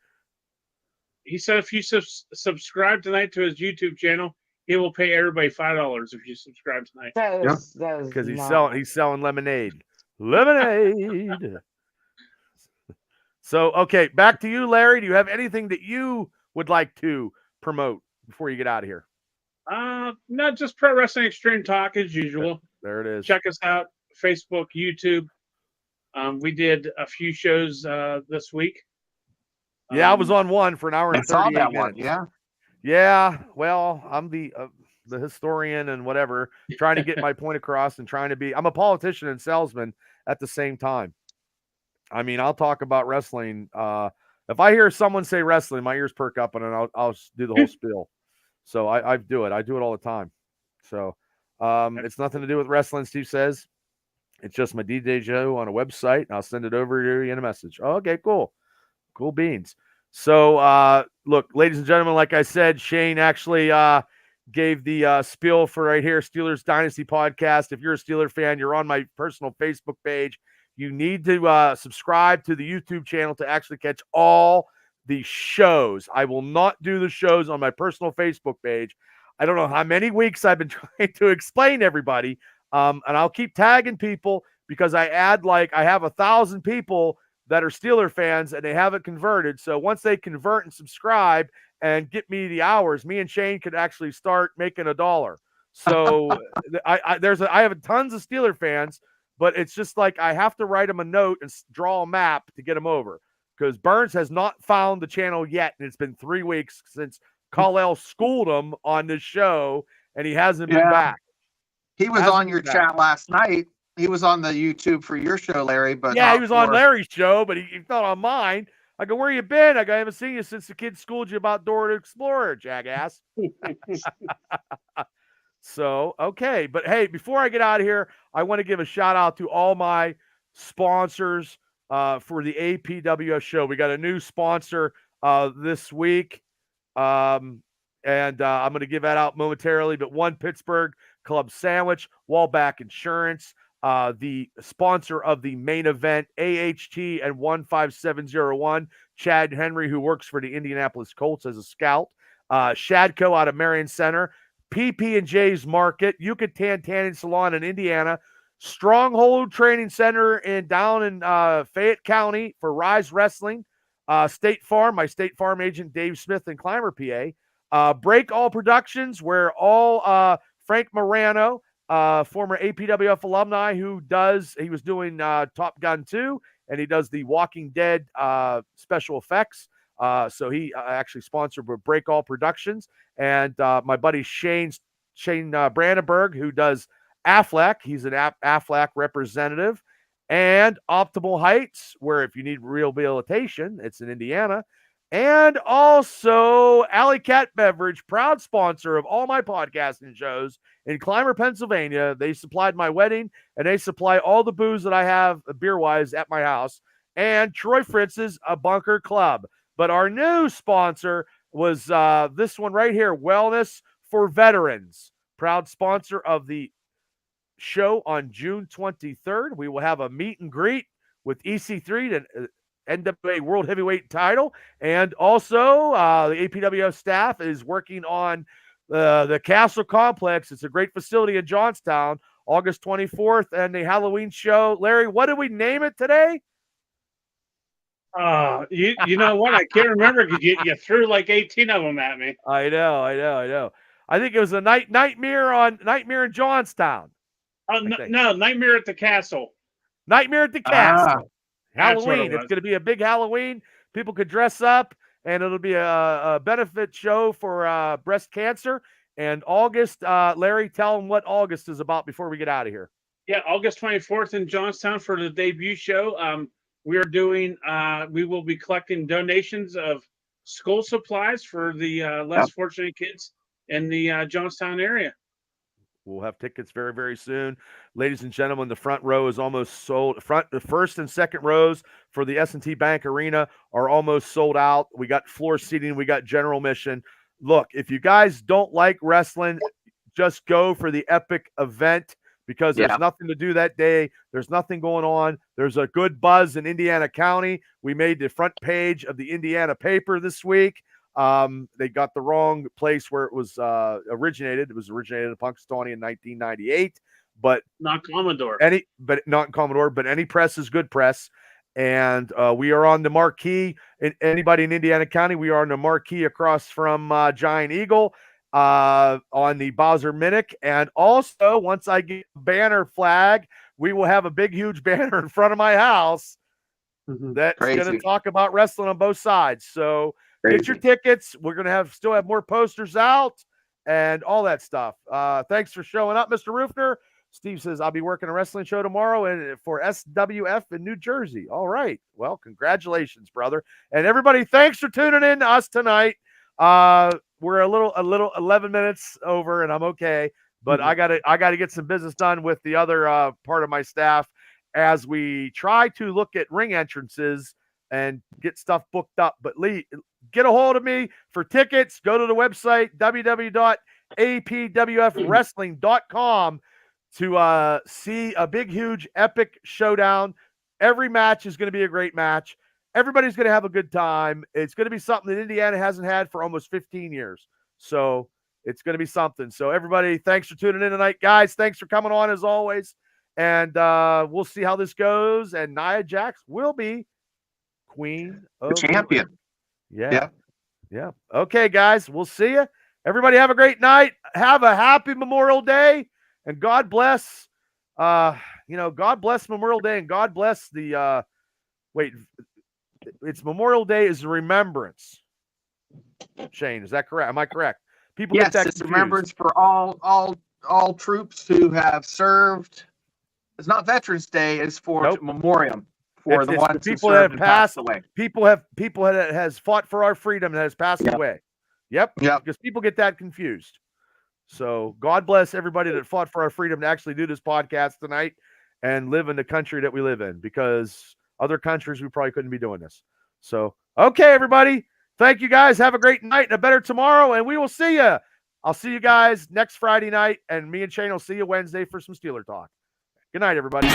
Speaker 2: He said if you subscribe tonight to his YouTube channel, he will pay everybody $5 if you subscribe tonight.
Speaker 3: that is
Speaker 1: Because
Speaker 3: not-
Speaker 1: he's selling lemonade. Lemonade. So, okay, back to you, Larry. Do you have anything that you would like to promote before you get out of here?
Speaker 2: Not just Pro Wrestling Extreme Talk as usual.
Speaker 1: There it is.
Speaker 2: Check us out, Facebook, YouTube. We did a few shows this week.
Speaker 1: Yeah, I was on one for an hour and
Speaker 4: I saw
Speaker 1: 38
Speaker 4: that
Speaker 1: minutes.
Speaker 4: one. Yeah.
Speaker 1: Yeah, well, I'm the historian and whatever, trying to get my point across and trying to be. I'm a politician and salesman at the same time. I mean, I'll talk about wrestling. If I hear someone say wrestling, my ears perk up, and I'll do the whole spiel. So I do it. I do it all the time. So it's nothing to do with wrestling. Steve says it's just my DJ show on a website, and I'll send it over to you in a message. Oh, okay, cool beans. So look, ladies and gentlemen, like I said, Shane actually gave the spiel for right here, Steelers Dynasty Podcast. If you're a Steeler fan, you're on my personal Facebook page. You need to subscribe to the YouTube channel to actually catch all the shows. I will not do the shows on my personal Facebook page. I don't know how many weeks I've been trying to explain to everybody, and I'll keep tagging people because I have 1,000 people that are Steeler fans and they haven't converted. So once they convert and subscribe and get me the hours, me and Shane could actually start making $1. So I have tons of Steeler fans, but it's just like I have to write them a note and draw a map to get them over because Burns has not found the channel yet. And it's been 3 weeks since Kal-El schooled him on this show and he hasn't been back.
Speaker 4: He was on your chat last night. He was on the YouTube for your show, Larry. But
Speaker 1: yeah, he was on Larry's show, but he's not on mine. I go, where you been? I go, I haven't seen you since the kids schooled you about Dora the Explorer, jackass. So, okay. But hey, before I get out of here, I want to give a shout out to all my sponsors for the APWS show. We got a new sponsor this week. And I'm going to give that out momentarily. But One Pittsburgh Club Sandwich, Wallback Insurance, the sponsor of the main event, AHT and 15701, Chad Henry, who works for the Indianapolis Colts as a scout, Shadco out of Marion Center, PP&J's Market, Yucatan Tanning Salon in Indiana, Stronghold Training Center down in Fayette County for Rise Wrestling, State Farm, my State Farm agent Dave Smith in Clymer, PA, Break All Productions, where all Frank Morano, former APWF alumni he was doing Top Gun 2, and he does the Walking Dead special effects. So he actually sponsored Break All Productions. And my buddy Shane Brandenburg, who does Aflac. He's an Aflac representative. And Optimal Heights, where if you need rehabilitation, it's in Indiana. And also Alley Cat Beverage, proud sponsor of all my podcasting shows in Clymer, Pennsylvania. They supplied my wedding, and they supply all the booze that I have beer-wise at my house. And Troy Fritz's A Bunker Club. But our new sponsor was this one right here, Wellness for Veterans. Proud sponsor of the show on June 23rd. We will have a meet and greet with EC3 to NWA World Heavyweight title. And also the APWF staff is working on the Castle Complex. It's a great facility in Johnstown, August 24th, and the Halloween show. Larry, what did we name it today?
Speaker 2: You know what? I can't remember because you threw like 18 of them at me.
Speaker 1: I know. I think it was a Nightmare in Johnstown.
Speaker 2: No, Nightmare at the Castle.
Speaker 1: Nightmare at the Castle. Halloween.
Speaker 2: It
Speaker 1: It's going to be a big Halloween. People could dress up, and it'll be a benefit show for breast cancer. And August, Larry, tell them what August is about before we get out of here.
Speaker 2: Yeah, August 24th in Johnstown for the debut show. we are doing. We will be collecting donations of school supplies for the less fortunate kids in the Johnstown area.
Speaker 1: We'll have tickets very, very soon. Ladies and gentlemen, the front row is almost sold. The first and second rows for the S&T Bank Arena are almost sold out. We got floor seating. We got general admission. Look, if you guys don't like wrestling, just go for the epic event because there's nothing to do that day. There's nothing going on. There's a good buzz in Indiana County. We made the front page of the Indiana paper this week. They got the wrong place where it was originated. It was originated in Punxsutawney in 1998, but
Speaker 2: not Commodore.
Speaker 1: Not Commodore, but any press is good press. And we are on the marquee. Anybody in Indiana County, we are on the marquee across from Giant Eagle on the Bowser Minnick. And also, once I get a banner flag, we will have a big, huge banner in front of my house that's going to talk about wrestling on both sides. So get your tickets. We're going to still have more posters out and all that stuff. Thanks for showing up, Mr. Roofner. Steve says, I'll be working a wrestling show tomorrow and for SWF in New Jersey. All right. Well, congratulations, brother. And everybody, thanks for tuning in to us tonight. We're a little 11 minutes over and I'm okay, but I gotta get some business done with the other part of my staff as we try to look at ring entrances and get stuff booked up. But Lee, get a hold of me for tickets. Go to the website, www.apwfwrestling.com to see a big, huge, epic showdown. Every match is going to be a great match. Everybody's going to have a good time. It's going to be something that Indiana hasn't had for almost 15 years. So it's going to be something. So everybody, thanks for tuning in tonight. Guys, thanks for coming on as always. And we'll see how this goes. And Nia Jax will be Queen of
Speaker 4: the champion.
Speaker 1: Yeah. Okay, guys, we'll see you. Everybody have a great night. Have a happy Memorial Day. And God bless, God bless Memorial Day. And God bless the, it's Memorial Day is a remembrance. Shane, is that correct? Am I correct? People get that
Speaker 4: it's
Speaker 1: confused.
Speaker 4: Remembrance for all troops who have served. It's not Veterans Day. It's for memoriam for the ones
Speaker 1: people
Speaker 4: who
Speaker 1: that have
Speaker 4: passed away.
Speaker 1: People that has fought for our freedom and has passed away. Yep. Because people get that confused. So God bless everybody that fought for our freedom to actually do this podcast tonight and live in the country that we live in, because other countries we probably couldn't be doing this. So, okay, everybody. Thank you guys. Have a great night and a better tomorrow. And we will see you. I'll see you guys next Friday night. And me and Shane will see you Wednesday for some Steeler talk. Good night, everybody.